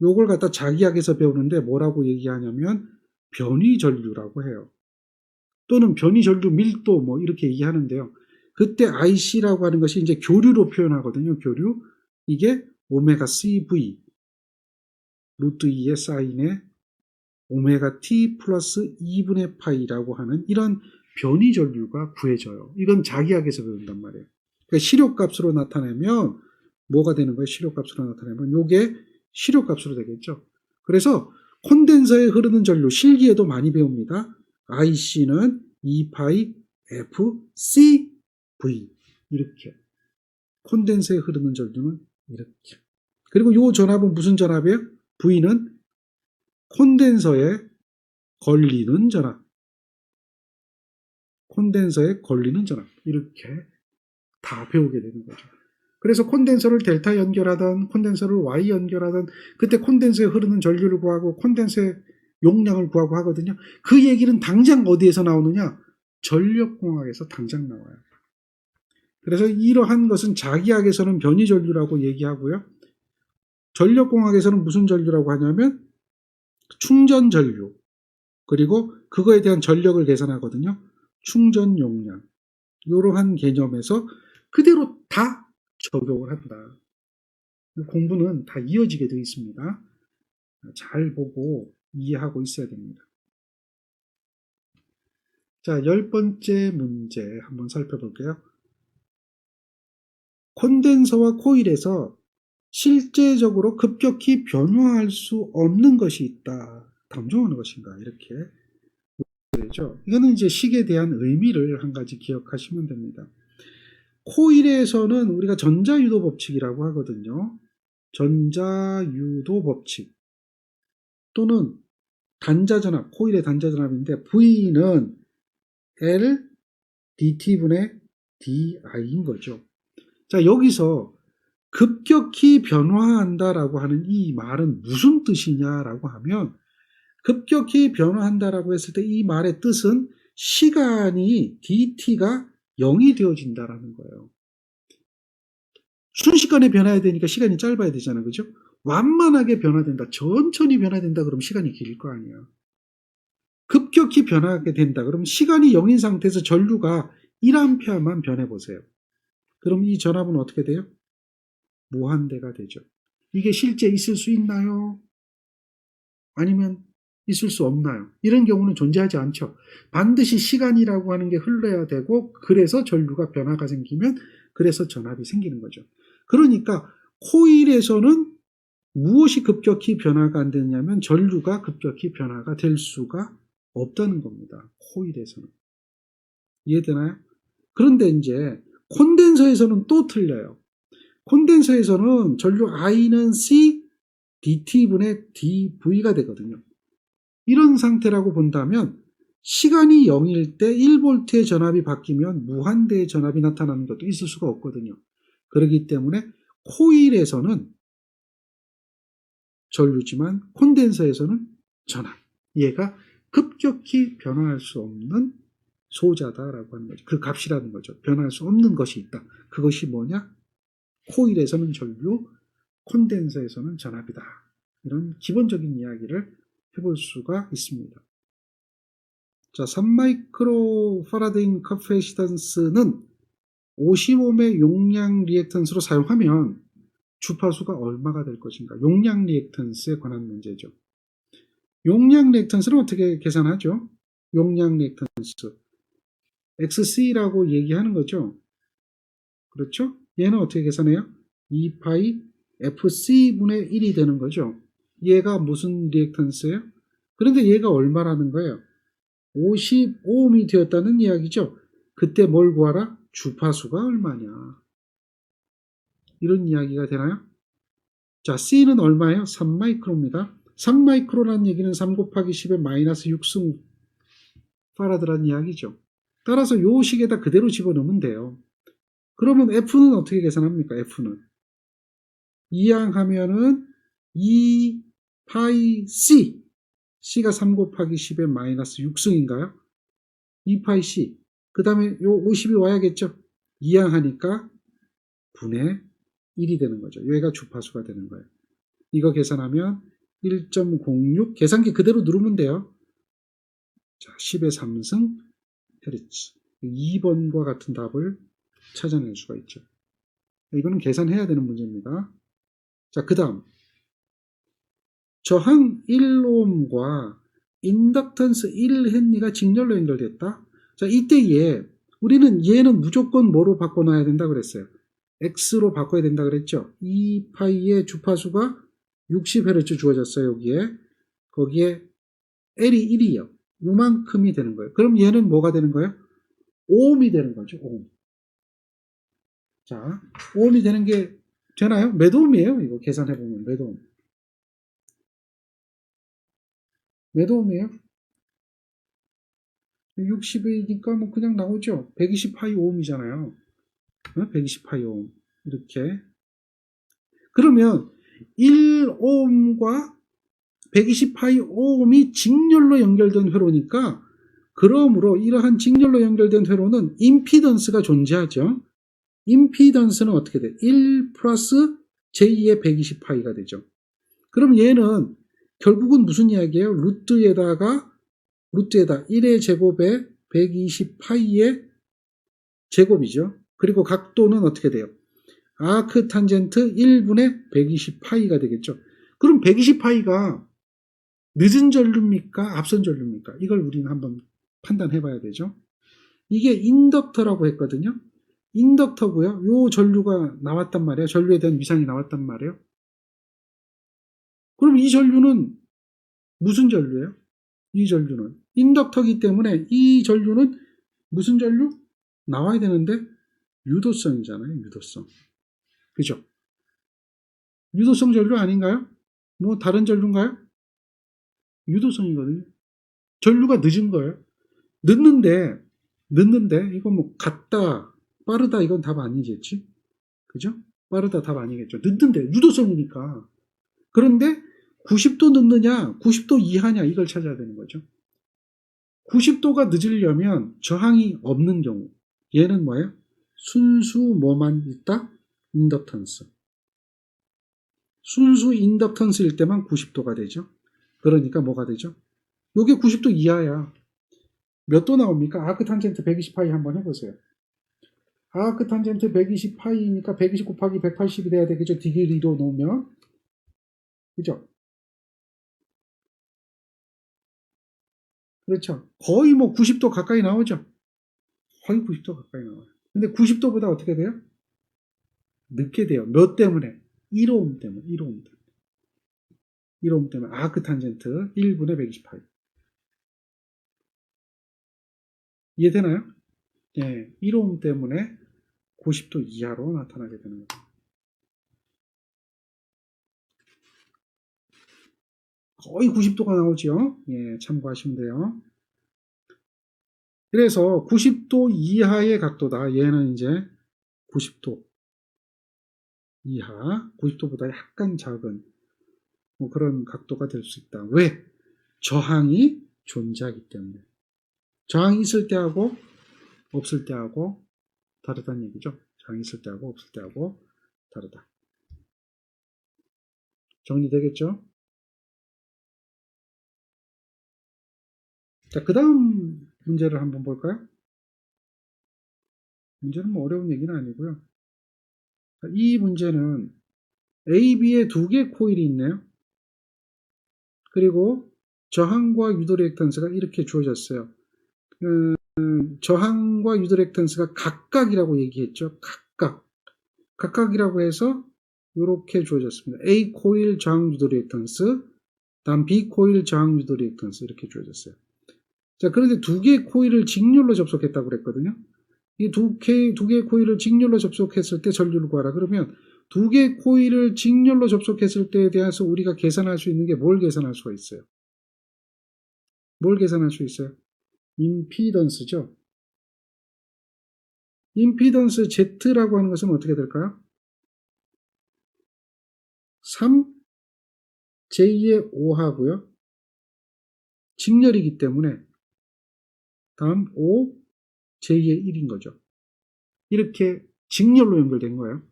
요걸 갖다 자기학에서 배우는데 뭐라고 얘기하냐면 변위전류라고 해요. 또는 변위전류 밀도 뭐 이렇게 얘기하는데요. 그때 IC라고 하는 것이 이제 교류로 표현하거든요. 교류. 이게 오메가 CV 루트 2의 사인에 오메가 T 플러스 2분의 파이라고 하는 이런 변위전류가 구해져요. 이건 자기학에서 배운단 말이에요. 그러니까 시료값으로 나타내면 뭐가 되는 거예요? 시료값으로 나타내면 요게 시료값으로 되겠죠. 그래서 콘덴서에 흐르는 전류, 실기에도 많이 배웁니다. IC는 2파이 FCV 이렇게. 콘덴서에 흐르는 전류는 이렇게. 그리고 요 전압은 무슨 전압이에요? V는 콘덴서에 걸리는 전압. 콘덴서에 걸리는 전압. 이렇게 다 배우게 되는 거죠. 그래서 콘덴서를 델타 연결하던 콘덴서를 Y 연결하던 그때 콘덴서에 흐르는 전류를 구하고 콘덴서의 용량을 구하고 하거든요. 그 얘기는 당장 어디에서 나오느냐? 전력공학에서 당장 나와요. 그래서 이러한 것은 자기학에서는 변이전류라고 얘기하고요. 전력공학에서는 무슨 전류라고 하냐면 충전전류. 그리고 그거에 대한 전력을 계산하거든요. 충전 용량. 이러한 개념에서 그대로 다 적용을 한다. 공부는 다 이어지게 되어 있습니다. 잘 보고 이해하고 있어야 됩니다. 자, 10번째 문제 한번 살펴볼게요. 콘덴서와 코일에서 실제적으로 급격히 변화할 수 없는 것이 있다. 다음 중 어느 것인가? 이렇게 되죠. 이거는 이제 식에 대한 의미를 한 가지 기억하시면 됩니다. 코일에서는 우리가 전자유도 법칙이라고 하거든요. 전자유도 법칙 또는 단자전압, 코일의 단자전압인데 V는 L dT분의 DI인 거죠. 자, 여기서 급격히 변화한다라고 하는 이 말은 무슨 뜻이냐라고 하면 급격히 변화한다라고 했을 때 이 말의 뜻은 시간이 dt가 0이 되어진다라는 거예요. 순식간에 변화해야 되니까 시간이 짧아야 되잖아요. 그죠? 완만하게 변화된다. 천천히 변화된다. 그러면 시간이 길 거 아니에요. 급격히 변하게 된다. 그러면 시간이 0인 상태에서 전류가 1A만 변해보세요. 그럼 이 전압은 어떻게 돼요? 무한대가 되죠. 이게 실제 있을 수 있나요? 아니면 있을 수 없나요? 이런 경우는 존재하지 않죠. 반드시 시간이라고 하는 게 흘러야 되고 그래서 전류가 변화가 생기면 그래서 전압이 생기는 거죠. 그러니까 코일에서는 무엇이 급격히 변화가 안 되냐면 전류가 급격히 변화가 될 수가 없다는 겁니다. 코일에서는. 이해되나요? 그런데 이제 콘덴서에서는 또 틀려요. 콘덴서에서는 전류 I는 C dT분의 dV가 되거든요. 이런 상태라고 본다면 시간이 0일 때 1V의 전압이 바뀌면 무한대의 전압이 나타나는 것도 있을 수가 없거든요. 그렇기 때문에 코일에서는 전류지만 콘덴서에서는 전압. 얘가 급격히 변화할 수 없는 소자다라고 하는 거죠. 그 값이라는 거죠. 변할 수 없는 것이 있다. 그것이 뭐냐? 코일에서는 전류, 콘덴서에서는 전압이다. 이런 기본적인 이야기를 해볼 수가 있습니다. 자, 3마이크로 파라데인 카패시턴스는 50옴의 용량 리액턴스로 사용하면 주파수가 얼마가 될 것인가? 용량 리액턴스에 관한 문제죠. 용량 리액턴스는 어떻게 계산하죠? 용량 리액턴스. XC라고 얘기하는 거죠. 그렇죠? 얘는 어떻게 계산해요? 2파이 FC분의 1이 되는 거죠. 얘가 무슨 리액턴스예요? 그런데 얘가 얼마라는 거예요? 55옴이 되었다는 이야기죠. 그때 뭘 구하라? 주파수가 얼마냐. 이런 이야기가 되나요? 자, C는 얼마예요? 3마이크로입니다. 3마이크로라는 얘기는 3 곱하기 10의 마이너스 6승 파라드라는 이야기죠. 따라서 요 식에다 그대로 집어넣으면 돼요. 그러면 F는 어떻게 계산합니까? F는 이항하면은 2 파이 C, C가 3 곱하기 10의 마이너스 6승인가요? 2 파이 C, 그 다음에 요 50이 와야겠죠? 이항하니까 분의 1이 되는 거죠. 얘가 주파수가 되는 거예요. 이거 계산하면 1.06, 계산기 그대로 누르면 돼요. 자, 10의 3승 헤르츠. 2번과 같은 답을 찾아낼 수가 있죠. 이거는 계산해야 되는 문제입니다. 자, 그 다음 저항 1옴과 인덕턴스 1헨리가 직렬로 연결됐다. 자, 이때 우리는 얘는 무조건 뭐로 바꿔놔야 된다 그랬어요. X로 바꿔야 된다 그랬죠. 2파이의 주파수가 60Hz 주어졌어요. 거기에 L이 1이요. 요만큼이 되는 거예요. 그럼 얘는 뭐가 되는 거예요? 오음이 되는 거죠. 오음. 자, 오음이 되는 게 되나요? 몇 오음이에요? 이거 계산해보면 몇 오음? 몇 오음이에요? 60이니까 뭐 그냥 나오죠. 120파이 오음이잖아요. 120파이 오음. 이렇게. 그러면 1오음과 120파이 오음이 직렬로 연결된 회로니까, 그러므로 이러한 직렬로 연결된 회로는 임피던스가 존재하죠. 임피던스는 어떻게 돼? 1 플러스 j2의 120파이가 되죠. 그럼 얘는 결국은 무슨 이야기예요? 루트에다 1의 제곱에 120파이의 제곱이죠. 그리고 각도는 어떻게 돼요? 아크 탄젠트 1분의 120파이가 되겠죠. 그럼 120파이가 늦은 전류입니까? 앞선 전류입니까? 이걸 우리는 한번 판단해 봐야 되죠. 이게 인덕터라고 했거든요. 인덕터고요. 요 전류가 나왔단 말이에요. 전류에 대한 위상이 나왔단 말이에요. 그럼 이 전류는 무슨 전류예요? 이 전류는 인덕터이기 때문에 이 전류는 무슨 전류? 나와야 되는데 유도성이잖아요. 유도성. 그죠? 유도성 전류 아닌가요? 뭐 다른 전류인가요? 유도성이거든요. 전류가 늦은 거예요. 늦는데 이거 뭐 같다, 빠르다 이건 답 아니겠지? 그죠? 빠르다 답 아니겠죠. 늦는데 유도성이니까. 그런데 90도 늦느냐 90도 이하냐 이걸 찾아야 되는 거죠. 90도가 늦으려면 저항이 없는 경우, 얘는 뭐예요? 순수 뭐만 있다? 인덕턴스. 순수 인덕턴스일 때만 90도가 되죠. 그러니까 뭐가 되죠? 요게 90도 이하야. 몇 도 나옵니까? 아크 탄젠트 120파이 한번 해보세요. 아크 탄젠트 120파이니까 120 곱하기 180이 돼야 되겠죠. 디그리로 놓으면. 그죠? 그렇죠. 거의 뭐 90도 가까이 나오죠. 거의 90도 가까이 나와요. 근데 90도보다 어떻게 돼요? 늦게 돼요. 몇 때문에? 1오hm 때문에. 1오hm 때문에. 아크 탄젠트 1분의 120파이. 이해되나요? 예, 1오hm 때문에 90도 이하로 나타나게 되는 거죠. 거의 90도가 나오죠. 예, 참고하시면 돼요. 그래서 90도 이하의 각도다. 얘는 이제 90도 이하, 90도보다 약간 작은 뭐 그런 각도가 될 수 있다. 왜? 저항이 존재하기 때문에. 저항이 있을 때하고 없을 때하고 다르다는 얘기죠. 저항이 있을 때하고 없을 때하고 다르다. 정리되겠죠? 자, 그 다음 문제를 한번 볼까요? 문제는 뭐 어려운 얘기는 아니고요. 이 문제는 A, B에 두 개의 코일이 있네요. 그리고 저항과 유도리액턴스가 이렇게 주어졌어요. 저항과 유도리액턴스가 각각이라고 얘기했죠. 각각이라고 해서 이렇게 주어졌습니다. A 코일 저항 유도리액턴스, 다음 B 코일 저항 유도리액턴스 이렇게 주어졌어요. 자, 그런데 두 개의 코일을 직렬로 접속했다고 그랬거든요. 이 두 개의 코일을 직렬로 접속했을 때 전류를 구하라. 그러면 두 개의 코일을 직렬로 접속했을 때에 대해서 우리가 계산할 수 있는 게 뭘 계산할 수가 있어요? 뭘 계산할 수 있어요? 임피던스죠. 임피던스 Z라고 하는 것은 어떻게 될까요? 3J의 5하고요. 직렬이기 때문에 다음 5, J의 1인 거죠. 이렇게 직렬로 연결된 거예요.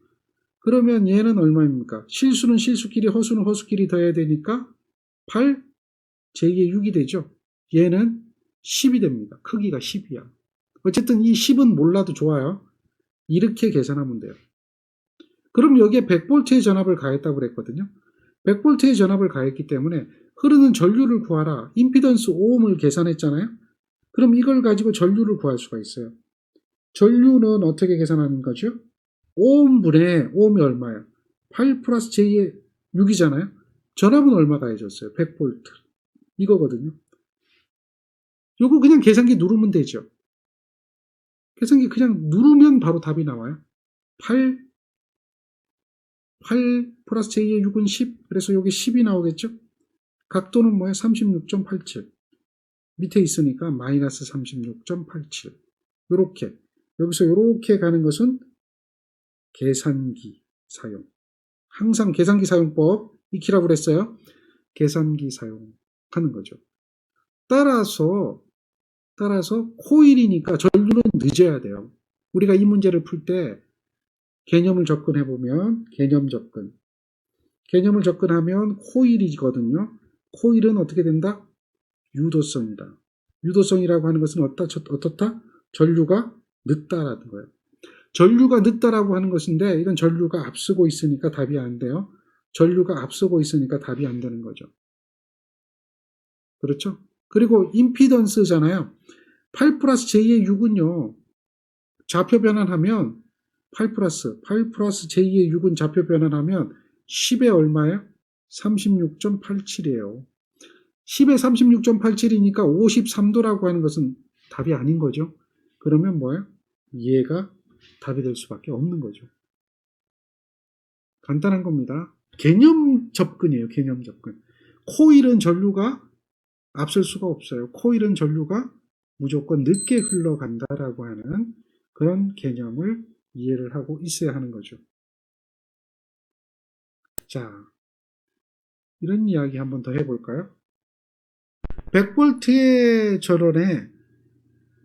그러면 얘는 얼마입니까? 실수는 실수끼리, 허수는 허수끼리 더해야 되니까 8, J의 6이 되죠. 얘는 10이 됩니다. 크기가 10이야. 어쨌든 이 10은 몰라도 좋아요. 이렇게 계산하면 돼요. 그럼 여기에 100V의 전압을 가했다고 그랬거든요. 100V의 전압을 가했기 때문에 흐르는 전류를 구하라. 임피던스 5옴을 계산했잖아요. 그럼 이걸 가지고 전류를 구할 수가 있어요. 전류는 어떻게 계산하는 거죠? 5옴분의 5옴이 얼마예요? 8 플러스 J의 6이잖아요. 전압은 얼마 가해졌어요? 100V. 이거거든요. 요거 그냥 계산기 누르면 되죠. 계산기 그냥 누르면 바로 답이 나와요. 8 플러스 J의 6은 10. 그래서 여기 10이 나오겠죠? 각도는 뭐예요? 36.87. 밑에 있으니까 마이너스 36.87. 요렇게. 여기서 요렇게 가는 것은 계산기 사용. 항상 계산기 사용법 익히라고 그랬어요. 계산기 사용하는 거죠. 따라서 코일이니까 전류는 늦어야 돼요. 우리가 이 문제를 풀 때 개념을 접근해보면 개념을 접근하면 코일이거든요. 코일은 어떻게 된다? 유도성이다. 유도성이라고 하는 것은 어떻다? 전류가 늦다라는 거예요. 전류가 늦다라고 하는 것인데 이건 전류가 앞서고 있으니까 답이 안 돼요. 전류가 앞서고 있으니까 답이 안 되는 거죠. 그렇죠? 그리고 임피던스잖아요. 8 플러스 J의 6은요. 좌표 변환하면 8 플러스 J의 6은 좌표 변환하면 10에 얼마예요? 36.87이에요. 10에 36.87이니까 53도라고 하는 것은 답이 아닌 거죠. 그러면 뭐예요? 얘가 답이 될 수밖에 없는 거죠. 간단한 겁니다. 개념 접근이에요. 개념 접근. 코일은 전류가 앞설 수가 없어요. 코일은 전류가 무조건 늦게 흘러간다라고 하는 그런 개념을 이해를 하고 있어야 하는 거죠. 자, 이런 이야기 한번 더 해볼까요? 100V의 전원에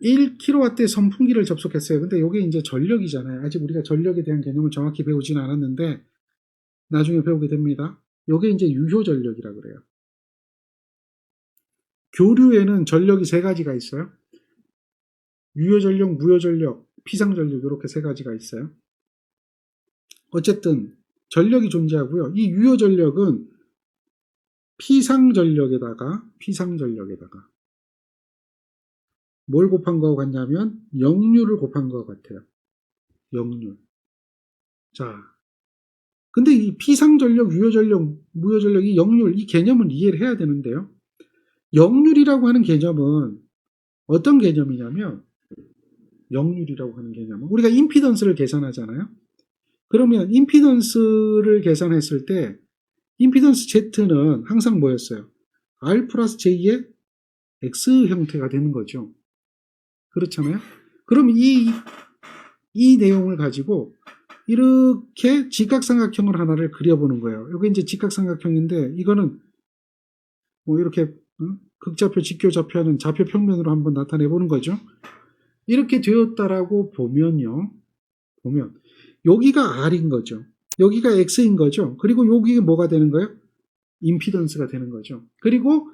1kW의 선풍기를 접속했어요. 근데 이게 이제 전력이잖아요. 아직 우리가 전력에 대한 개념을 정확히 배우지는 않았는데 나중에 배우게 됩니다. 이게 이제 유효 전력이라고 그래요. 교류에는 전력이 세 가지가 있어요. 유효 전력, 무효 전력, 피상 전력 이렇게 세 가지가 있어요. 어쨌든 전력이 존재하고요. 이 유효 전력은 피상 전력에다가 뭘 곱한 거 같냐면 역류를 곱한 것 같아요. 역류. 자, 근데 이 피상전력, 유효전력, 무효전력, 이 역률, 이 개념을 이해를 해야 되는데요. 역률이라고 하는 개념은 어떤 개념이냐면 역률이라고 하는 개념은 우리가 임피던스를 계산하잖아요. 그러면 임피던스를 계산했을 때 임피던스 Z는 항상 뭐였어요? R 플러스 J의 X 형태가 되는 거죠. 그렇잖아요. 그럼 이 내용을 가지고 이렇게 직각삼각형을 하나를 그려보는 거예요. 여기 이제 직각삼각형인데 이거는 뭐 이렇게 극좌표, 직교좌표하는 좌표 평면으로 한번 나타내 보는 거죠. 이렇게 되었다라고 보면 여기가 R인 거죠. 여기가 X인 거죠. 그리고 여기가 뭐가 되는 거예요? 임피던스가 되는 거죠. 그리고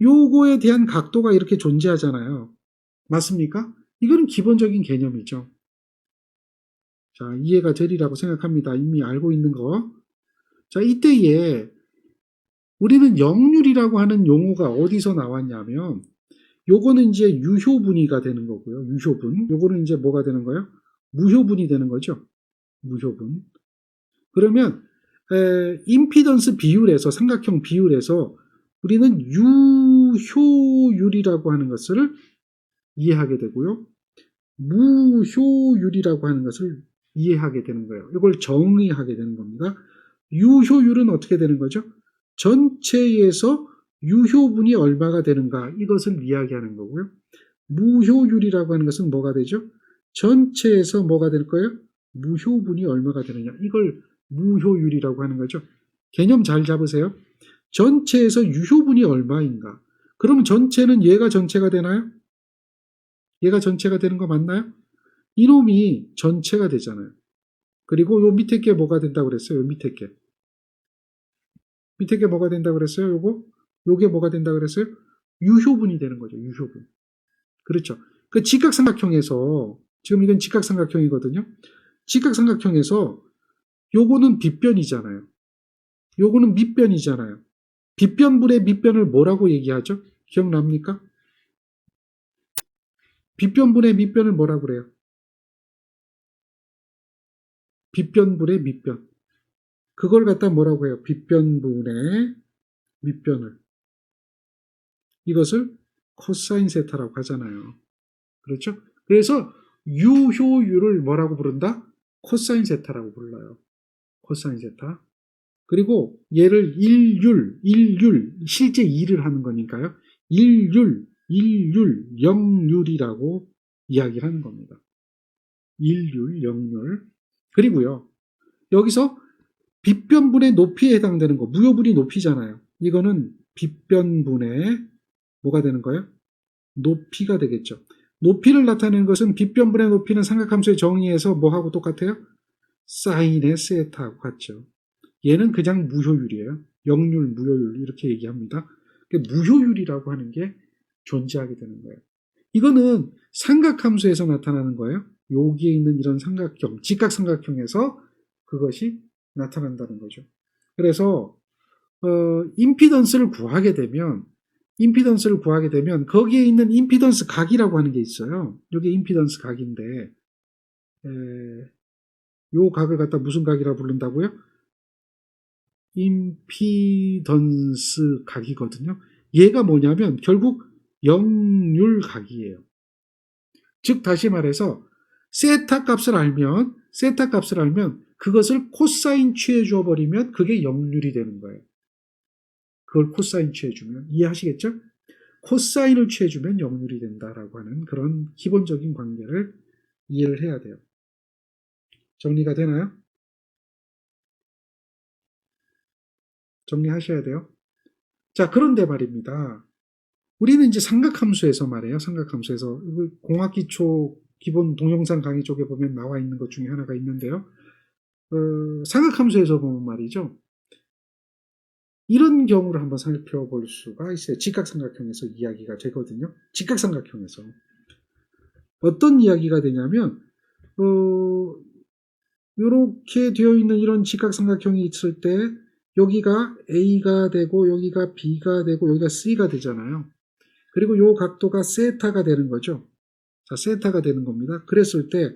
요거에 대한 각도가 이렇게 존재하잖아요. 맞습니까? 이거는 기본적인 개념이죠. 자, 이해가 되리라고 생각합니다. 이미 알고 있는 거. 자, 이때에 우리는 역률이라고 하는 용어가 어디서 나왔냐면 요거는 이제 유효분위가 되는 거고요. 유효분. 요거는 이제 뭐가 되는 거예요? 무효분이 되는 거죠. 무효분. 그러면 임피던스 비율에서 삼각형 비율에서 우리는 유효율이라고 하는 것을 이해하게 되고요. 무효율이라고 하는 것을 이해하게 되는 거예요. 이걸 정의하게 되는 겁니다. 유효율은 어떻게 되는 거죠? 전체에서 유효분이 얼마가 되는가 이것을 이야기하는 거고요. 무효율이라고 하는 것은 뭐가 되죠? 전체에서 뭐가 될 거예요? 무효분이 얼마가 되느냐 이걸 무효율이라고 하는 거죠. 개념 잘 잡으세요. 전체에서 유효분이 얼마인가? 그럼 전체는 얘가 전체가 되나요? 얘가 전체가 되는 거 맞나요? 이놈이 전체가 되잖아요. 그리고 요 밑에 게 뭐가 된다고 그랬어요? 요 밑에 게. 밑에 게 뭐가 된다고 그랬어요? 요게 뭐가 된다고 그랬어요? 유효분이 되는 거죠. 유효분. 그렇죠. 그 직각삼각형에서 지금 이건 직각삼각형이거든요. 직각삼각형에서 요거는 빗변이잖아요. 요거는 밑변이잖아요. 빗변분의 밑변을 뭐라고 얘기하죠? 기억납니까? 빗변분의 밑변을 뭐라고 그래요? 빗변분의 밑변. 그걸 갖다 뭐라고 해요? 빗변분의 밑변을. 이것을 코사인 세타라고 하잖아요. 그렇죠? 그래서 유효율을 뭐라고 부른다? 코사인 세타라고 불러요. 코사인 세타. 그리고 얘를 일률, 실제 일을 하는 거니까요. 일률, 영률이라고 이야기를 하는 겁니다. 일률, 영률. 그리고요. 여기서 빗변분의 높이에 해당되는 거, 무효분이 높이잖아요. 이거는 빗변분의 뭐가 되는 거예요? 높이가 되겠죠. 높이를 나타내는 것은 빗변분의 높이는 삼각함수의 정의에서 뭐하고 똑같아요? 사인의 세타하고 같죠. 얘는 그냥 무효율이에요. 영률, 무효율 이렇게 얘기합니다. 무효율이라고 하는 게 존재하게 되는 거예요. 이거는 삼각함수에서 나타나는 거예요. 여기에 있는 이런 삼각형, 직각삼각형에서 그것이 나타난다는 거죠. 그래서 임피던스를 구하게 되면 거기에 있는 임피던스 각이라고 하는 게 있어요. 이게 임피던스 각인데 요 각을 갖다 무슨 각이라고 부른다고요? 임피던스 각이거든요. 얘가 뭐냐면 결국 영률 각이에요. 즉 다시 말해서 세타 값을 알면 그것을 코사인 취해 줘 버리면 그게 영률이 되는 거예요. 그걸 코사인 취해 주면 이해하시겠죠? 코사인을 취해 주면 영률이 된다라고 하는 그런 기본적인 관계를 이해를 해야 돼요. 정리가 되나요? 정리하셔야 돼요. 자, 그런데 말입니다. 우리는 이제 삼각함수에서 말이에요. 삼각함수에서 공학기초 기본 동영상 강의 쪽에 보면 나와 있는 것 중에 하나가 있는데요. 삼각함수에서 보면 말이죠. 이런 경우를 한번 살펴볼 수가 있어요. 직각삼각형에서 이야기가 되거든요. 직각삼각형에서. 어떤 이야기가 되냐면 이렇게 되어 있는 이런 직각삼각형이 있을 때 여기가 A가 되고 여기가 B가 되고 여기가 C가 되잖아요. 그리고 이 각도가 세타가 되는 거죠. 자, 세타가 되는 겁니다. 그랬을 때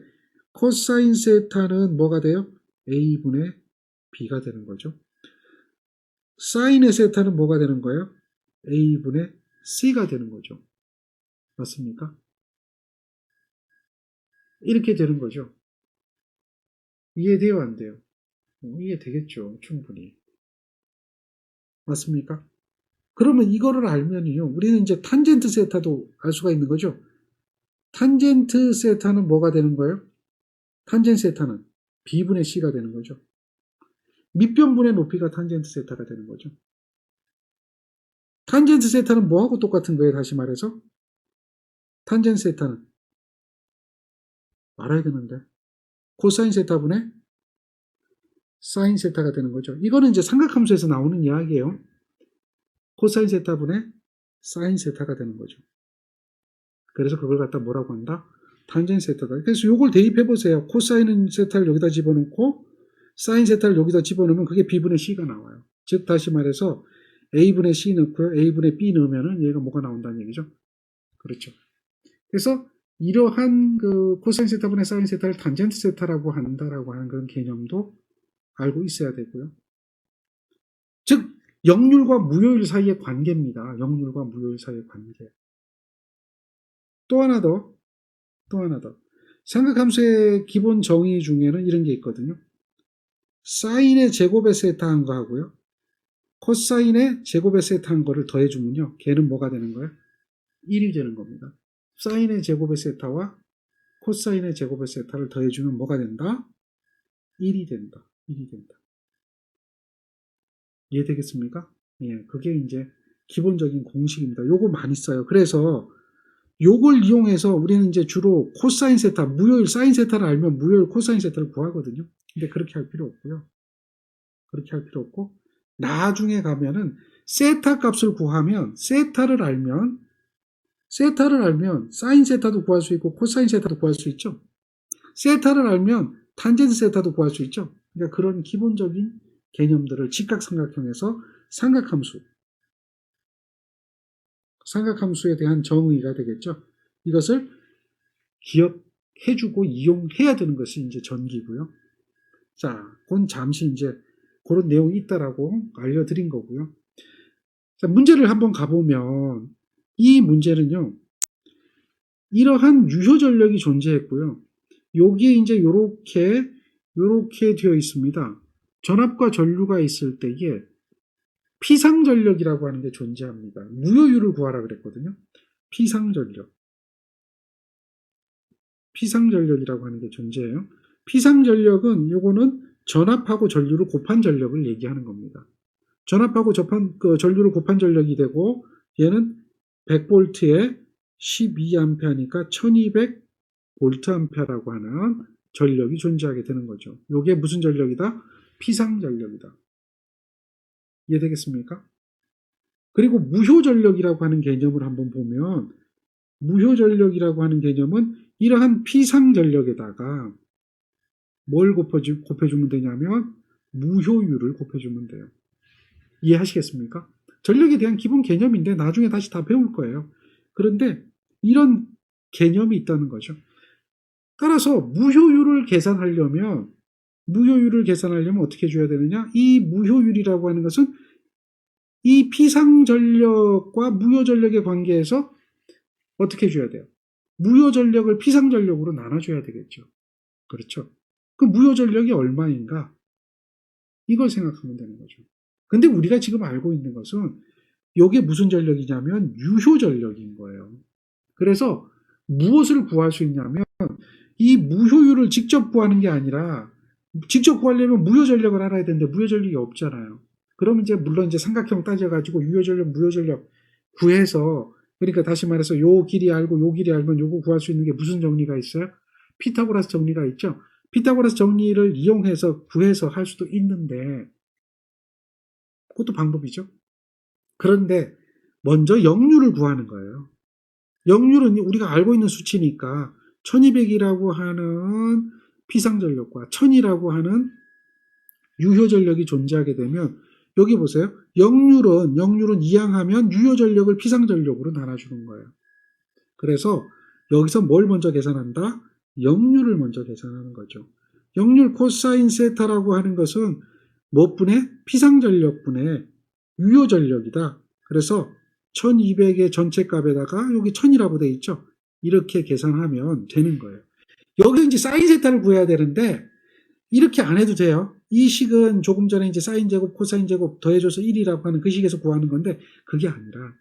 코사인 세타는 뭐가 돼요? A분의 B가 되는 거죠. 사인의 세타는 뭐가 되는 거예요? A분의 C가 되는 거죠. 맞습니까? 이렇게 되는 거죠. 이해돼요? 안 돼요? 이해되겠죠. 충분히. 맞습니까? 그러면 이거를 알면요. 우리는 이제 탄젠트 세타도 알 수가 있는 거죠. 탄젠트 세타는 뭐가 되는 거예요? 탄젠트 세타는 B분의 C가 되는 거죠. 밑변분의 높이가 탄젠트 세타가 되는 거죠. 탄젠트 세타는 뭐하고 똑같은 거예요? 다시 말해서 탄젠트 세타는 알아야 되는데 코사인 세타분의 사인 세타가 되는 거죠. 이거는 이제 삼각함수에서 나오는 이야기예요. 코사인 세타분의 사인 세타가 되는 거죠. 그래서 그걸 갖다 뭐라고 한다? 탄젠트 세타다. 그래서 이걸 대입해 보세요. 코사인 세타를 여기다 집어넣고 사인 세타를 여기다 집어넣으면 그게 B분의 C가 나와요. 즉 다시 말해서 A분의 C 넣고요. A분의 B 넣으면은 얘가 뭐가 나온다는 얘기죠. 그렇죠. 그래서 이러한 그 코사인 세타분의 사인 세타를 탄젠트 세타라고 한다라고 하는 그런 개념도 알고 있어야 되고요. 즉 영률과 무효율 사이의 관계입니다. 영률과 무효율 사이의 관계. 또 하나 더. 삼각함수의 기본 정의 중에는 이런 게 있거든요. 사인의 제곱에 세타한 거 하고요. 코사인의 제곱에 세타한 거를 더해주면요. 걔는 뭐가 되는 거예요? 1이 되는 겁니다. 사인의 제곱에 세타와 코사인의 제곱에 세타를 더해주면 뭐가 된다? 1이 된다. 1이 된다. 이해되겠습니까? 예, 그게 이제 기본적인 공식입니다. 요거 많이 써요. 그래서 요걸 이용해서 우리는 이제 주로 코사인 세타, 무효일 사인 세타를 알면 무효일 코사인 세타를 구하거든요. 근데 그렇게 할 필요 없고요. 그렇게 할 필요 없고, 나중에 가면은 세타 값을 구하면, 세타를 알면 사인 세타도 구할 수 있고 코사인 세타도 구할 수 있죠. 세타를 알면 탄젠트 세타도 구할 수 있죠. 그러니까 그런 기본적인 개념들을 직각삼각형에서 삼각함수에 대한 정의가 되겠죠. 이것을 기억해주고 이용해야 되는 것이 이제 전기고요. 자, 그건 잠시 이제 그런 내용이 있다라고 알려드린 거고요. 자, 문제를 한번 가보면 이 문제는요. 이러한 유효 전력이 존재했고요. 여기에 이제 요렇게 되어 있습니다. 전압과 전류가 있을 때에 피상전력이라고 하는 게 존재합니다. 무효율을 구하라 그랬거든요. 피상전력이라고 하는 게 존재해요. 피상전력은 요거는 전압하고 전류를 곱한 전력을 얘기하는 겁니다. 전압하고 전류를 곱한 전력이 되고 얘는 100V에 12A니까 1200VA라고 하는 전력이 존재하게 되는 거죠. 요게 무슨 전력이다? 피상전력이다. 이해되겠습니까? 그리고 무효전력이라고 하는 개념을 한번 보면 무효전력이라고 하는 개념은 이러한 피상전력에다가 뭘 곱해주면 되냐면 무효율을 곱해주면 돼요. 이해하시겠습니까? 전력에 대한 기본 개념인데 나중에 다시 다 배울 거예요. 그런데 이런 개념이 있다는 거죠. 따라서 무효율을 계산하려면 어떻게 줘야 되느냐? 이 무효율이라고 하는 것은 이 피상전력과 무효전력의 관계에서 어떻게 줘야 돼요? 무효전력을 피상전력으로 나눠줘야 되겠죠. 그렇죠? 그 무효전력이 얼마인가? 이걸 생각하면 되는 거죠. 근데 우리가 지금 알고 있는 것은 이게 무슨 전력이냐면 유효전력인 거예요. 그래서 무엇을 구할 수 있냐면 이 무효율을 직접 구하는 게 아니라 직접 구하려면 무효전력을 알아야 되는데 무효전력이 없잖아요. 그러면 이제 물론 이제 삼각형 따져가지고 유효전력, 무효전력 구해서 그러니까 다시 말해서 요 길이 알고 요 길이 알면 요거 구할 수 있는 게 무슨 정리가 있어요? 피타고라스 정리가 있죠. 피타고라스 정리를 이용해서 구해서 할 수도 있는데 그것도 방법이죠. 그런데 먼저 역률을 구하는 거예요. 역률은 우리가 알고 있는 수치니까 1200이라고 하는 피상전력과 1000이라고 하는 유효전력이 존재하게 되면 여기 보세요. 역률은 이항하면 유효전력을 피상전력으로 나눠주는 거예요. 그래서 여기서 뭘 먼저 계산한다? 역률을 먼저 계산하는 거죠. 역률 코사인 세타라고 하는 것은 무엇분의 피상전력분의 유효전력이다. 그래서 1200의 전체 값에다가 여기 1000이라고 돼 있죠. 이렇게 계산하면 되는 거예요. 여기 이제 사인 세타를 구해야 되는데 이렇게 안 해도 돼요. 이 식은 조금 전에 이제 사인 제곱, 코사인 제곱 더해줘서 1이라고 하는 그 식에서 구하는 건데 그게 아니라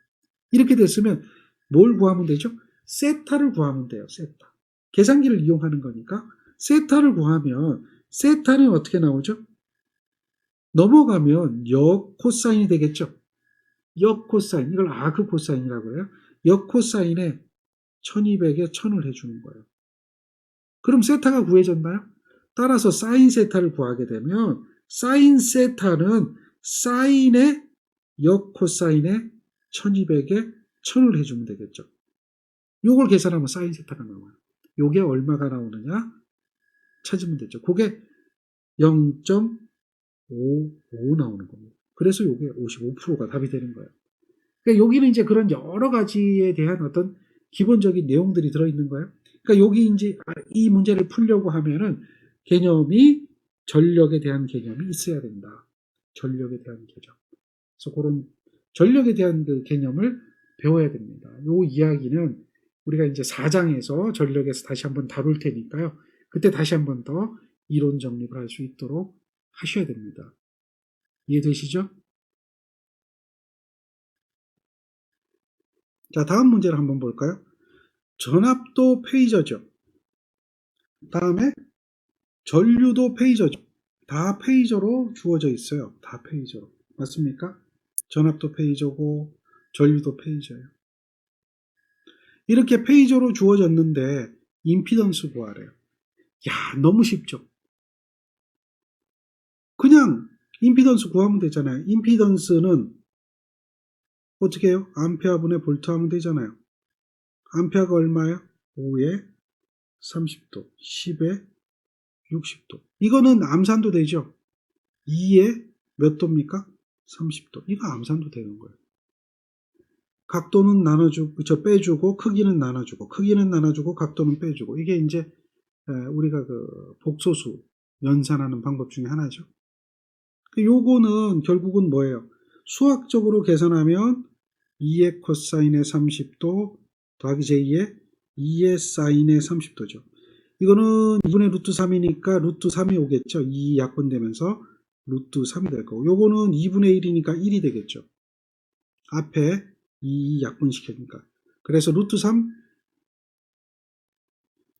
이렇게 됐으면 뭘 구하면 되죠? 세타를 구하면 돼요. 세타. 계산기를 이용하는 거니까 세타를 구하면 세타는 어떻게 나오죠? 넘어가면 역 코사인이 되겠죠. 역 코사인, 이걸 아크 코사인이라고 해요. 역 코사인에 1200에 1000을 해주는 거예요. 그럼 세타가 구해졌나요? 따라서 사인 세타를 구하게 되면 사인 세타는 사인의 역 코사인에 1200에 1000을 해주면 되겠죠. 요걸 계산하면 사인 세타가 나와요. 요게 얼마가 나오느냐? 찾으면 되죠. 그게 0.55 나오는 겁니다. 그래서 요게 55%가 답이 되는 거예요. 그러니까 여기는 이제 그런 여러 가지에 대한 어떤 기본적인 내용들이 들어있는 거예요. 그러니까 여기 이제 이 문제를 풀려고 하면은 개념이 전력에 대한 개념이 있어야 된다. 전력에 대한 개념. 그래서 그런 전력에 대한 그 개념을 배워야 됩니다. 요 이야기는 우리가 이제 4장에서 전력에서 다시 한번 다룰 테니까요. 그때 다시 한번 더 이론 정립을 할 수 있도록 하셔야 됩니다. 이해되시죠? 자, 다음 문제를 한번 볼까요? 전압도 페이저죠. 다음에 전류도 페이저죠. 다 페이저로 주어져 있어요. 다 페이저로. 맞습니까? 전압도 페이저고 전류도 페이저예요. 이렇게 페이저로 주어졌는데 임피던스 구하래요. 야, 너무 쉽죠? 그냥 임피던스 구하면 되잖아요. 임피던스는 어떻게 해요? 암페어분의 볼트 하면 되잖아요. 암페어가 얼마예요? 5에 30도, 10에 60도. 이거는 암산도 되죠? 2에 몇 도입니까? 30도. 이거 암산도 되는 거예요. 각도는 나눠주고, 빼주고, 크기는 나눠주고, 각도는 빼주고. 이게 이제, 우리가 그 복소수 연산하는 방법 중에 하나죠. 요거는 결국은 뭐예요? 수학적으로 계산하면 2의 코사인의 30도 더하기 j2의 2의 사인의 30도죠. 이거는 2분의 루트 3이니까 루트 3이 오겠죠. 2 약분되면서 루트 3이 될 거고, 요거는 2분의 1이니까 1이 되겠죠. 앞에 2 약분시키니까. 그래서 루트 3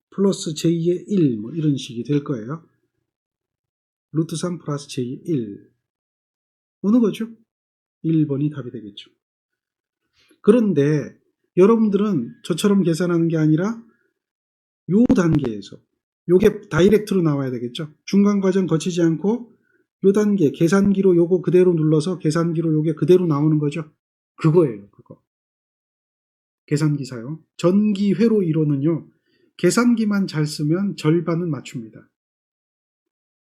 플러스 j2의 1, 뭐 이런 식이 될 거예요. 루트 3 플러스 j2의 1. 어느 거죠? 1번이 답이 되겠죠. 그런데 여러분들은 저처럼 계산하는 게 아니라 요 단계에서 요게 다이렉트로 나와야 되겠죠. 중간 과정 거치지 않고 요 단계 계산기로 요거 그대로 눌러서 계산기로 요게 그대로 나오는 거죠. 그거예요. 그거. 계산기 사용. 전기 회로 이론은요. 계산기만 잘 쓰면 절반은 맞춥니다.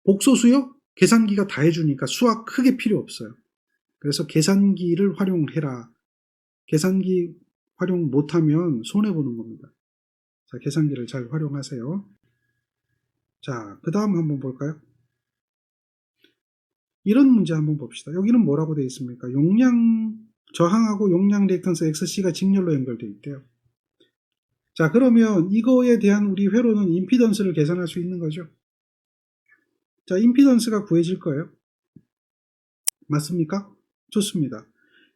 복소수요? 계산기가 다 해주니까 수학 크게 필요 없어요. 그래서 계산기를 활용해라. 계산기 활용 못하면 손해보는 겁니다. 자, 계산기를 잘 활용하세요. 자, 그 다음 한번 볼까요? 이런 문제 한번 봅시다. 여기는 뭐라고 되어 있습니까? 저항하고 용량 리액턴스 XC가 직렬로 연결되어 있대요. 자, 그러면 이거에 대한 우리 회로는 임피던스를 계산할 수 있는 거죠. 자, 임피던스가 구해질 거예요. 맞습니까? 좋습니다.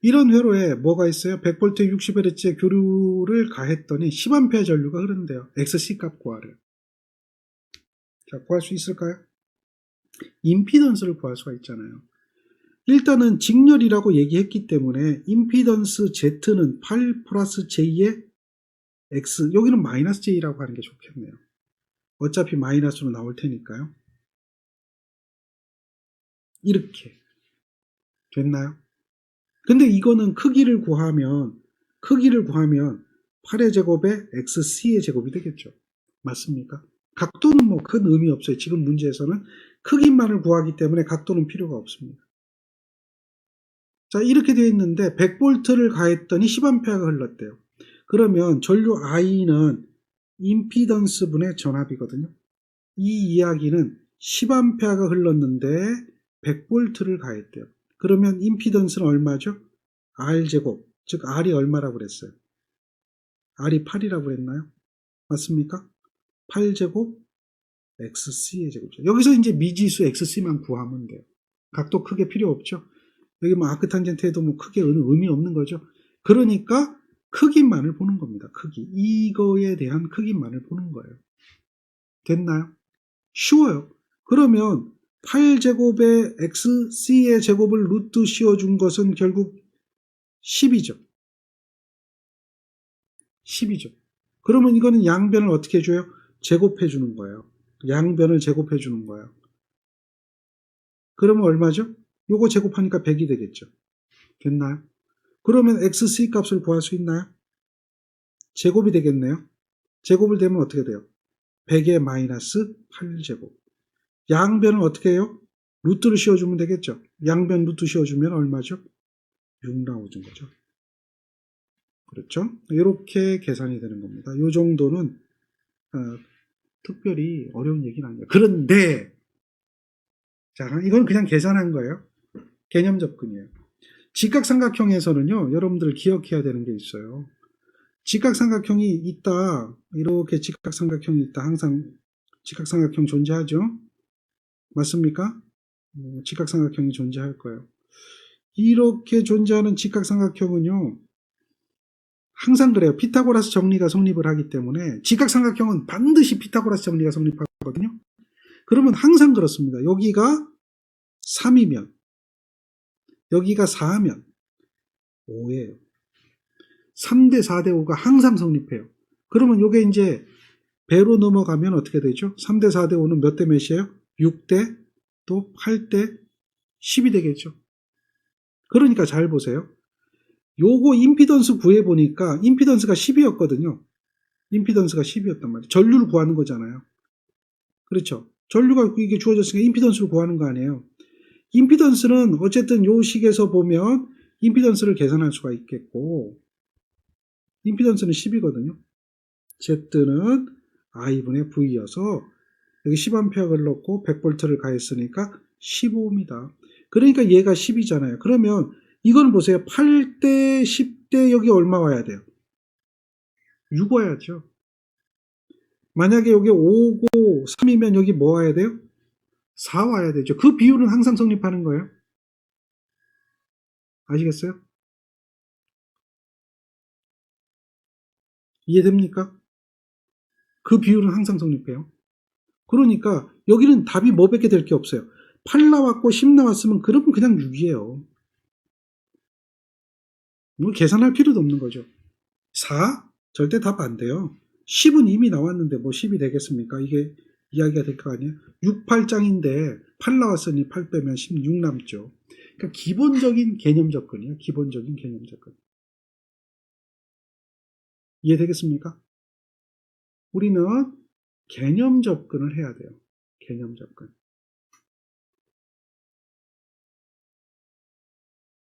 이런 회로에 뭐가 있어요? 100V에 60Hz의 교류를 가했더니 10A 전류가 흐른대요. XC 값 구하래요. 자, 구할 수 있을까요? 임피던스를 구할 수가 있잖아요. 일단은 직렬이라고 얘기했기 때문에 임피던스 Z는 8 플러스 J의 X, 여기는 마이너스 J라고 하는 게 좋겠네요. 어차피 마이너스로 나올 테니까요. 이렇게 됐나요? 근데 이거는 크기를 구하면 8의 제곱에 XC의 제곱이 되겠죠. 맞습니까? 각도는 뭐 큰 의미 없어요. 지금 문제에서는 크기만을 구하기 때문에 각도는 필요가 없습니다. 자, 이렇게 되어 있는데 100V를 가했더니 10A가 흘렀대요. 그러면 전류 I는 임피던스분의 전압이거든요. 이 이야기는 10A가 흘렀는데 100V를 가했대요. 그러면 임피던스는 얼마죠? R제곱, 즉 R이 얼마라고 그랬어요? R이 8이라고 그랬나요? 맞습니까? 8제곱 XC의 제곱이죠. 여기서 이제 미지수 XC만 구하면 돼요. 각도 크게 필요 없죠. 여기 뭐 아크탄젠트 해도 뭐 크게 의미 없는 거죠. 그러니까 크기만을 보는 겁니다. 크기. 이거에 대한 크기만을 보는 거예요. 됐나요? 쉬워요. 그러면 8제곱에 XC의 제곱을 루트 씌워준 것은 결국 10이죠. 10이죠. 그러면 이거는 양변을 어떻게 해줘요? 제곱해 주는 거예요. 양변을 제곱해 주는 거예요. 그러면 얼마죠? 요거 제곱하니까 100이 되겠죠. 됐나요? 그러면 XC 값을 구할 수 있나요? 제곱이 되겠네요. 제곱을 되면 어떻게 돼요? 100의 마이너스 8제곱. 양변을 어떻게 해요? 루트를 씌워주면 되겠죠. 양변 루트 씌워주면 얼마죠? 6 나오는 거죠. 그렇죠? 이렇게 계산이 되는 겁니다. 이 정도는 특별히 어려운 얘기는 아니에요. 그런데 자, 이건 그냥 계산한 거예요. 개념 접근이에요. 직각삼각형에서는요, 여러분들 기억해야 되는 게 있어요. 직각삼각형이 있다. 이렇게 직각삼각형이 있다. 항상 직각삼각형 존재하죠? 맞습니까? 직각삼각형이 존재할 거예요. 이렇게 존재하는 직각삼각형은요, 항상 그래요. 피타고라스 정리가 성립을 하기 때문에 직각삼각형은 반드시 피타고라스 정리가 성립하거든요. 그러면 항상 그렇습니다. 여기가 3이면 여기가 4면 5예요. 3대 4대 5가 항상 성립해요. 그러면 이게 이제 배로 넘어가면 어떻게 되죠? 3대 4대 5는 몇 대 몇이에요? 6대 또 8대 10이 되겠죠. 그러니까 잘 보세요. 요거 임피던스 구해보니까 임피던스가 10이었거든요. 임피던스가 10이었단 말이에요. 전류를 구하는 거잖아요. 그렇죠. 전류가 이게 주어졌으니까 임피던스를 구하는 거 아니에요. 임피던스는 어쨌든 요 식에서 보면 임피던스를 계산할 수가 있겠고, 임피던스는 10이거든요. Z는 I분의 V여서 여기 10A를 넣고 100V를 가했으니까 15입니다. 그러니까 얘가 10이잖아요. 그러면 이건 보세요. 8대 10대 여기 얼마 와야 돼요? 6 와야죠. 만약에 여기 5고 3이면 여기 뭐 와야 돼요? 4 와야 되죠. 그 비율은 항상 성립하는 거예요. 아시겠어요? 이해됩니까? 그 비율은 항상 성립해요. 그러니까 여기는 답이 뭐밖에 될 게 없어요. 8 나왔고 10 나왔으면 그러면 그냥 6이에요. 뭐 계산할 필요도 없는 거죠. 4? 절대 답 안 돼요. 10은 이미 나왔는데 뭐 10이 되겠습니까? 이게 이야기가 될 거 아니에요? 6, 8장인데 8 나왔으니 8 빼면 16 남죠. 그러니까 기본적인 개념 접근이에요. 기본적인 개념 접근. 이해되겠습니까? 우리는 개념 접근을 해야 돼요. 개념 접근.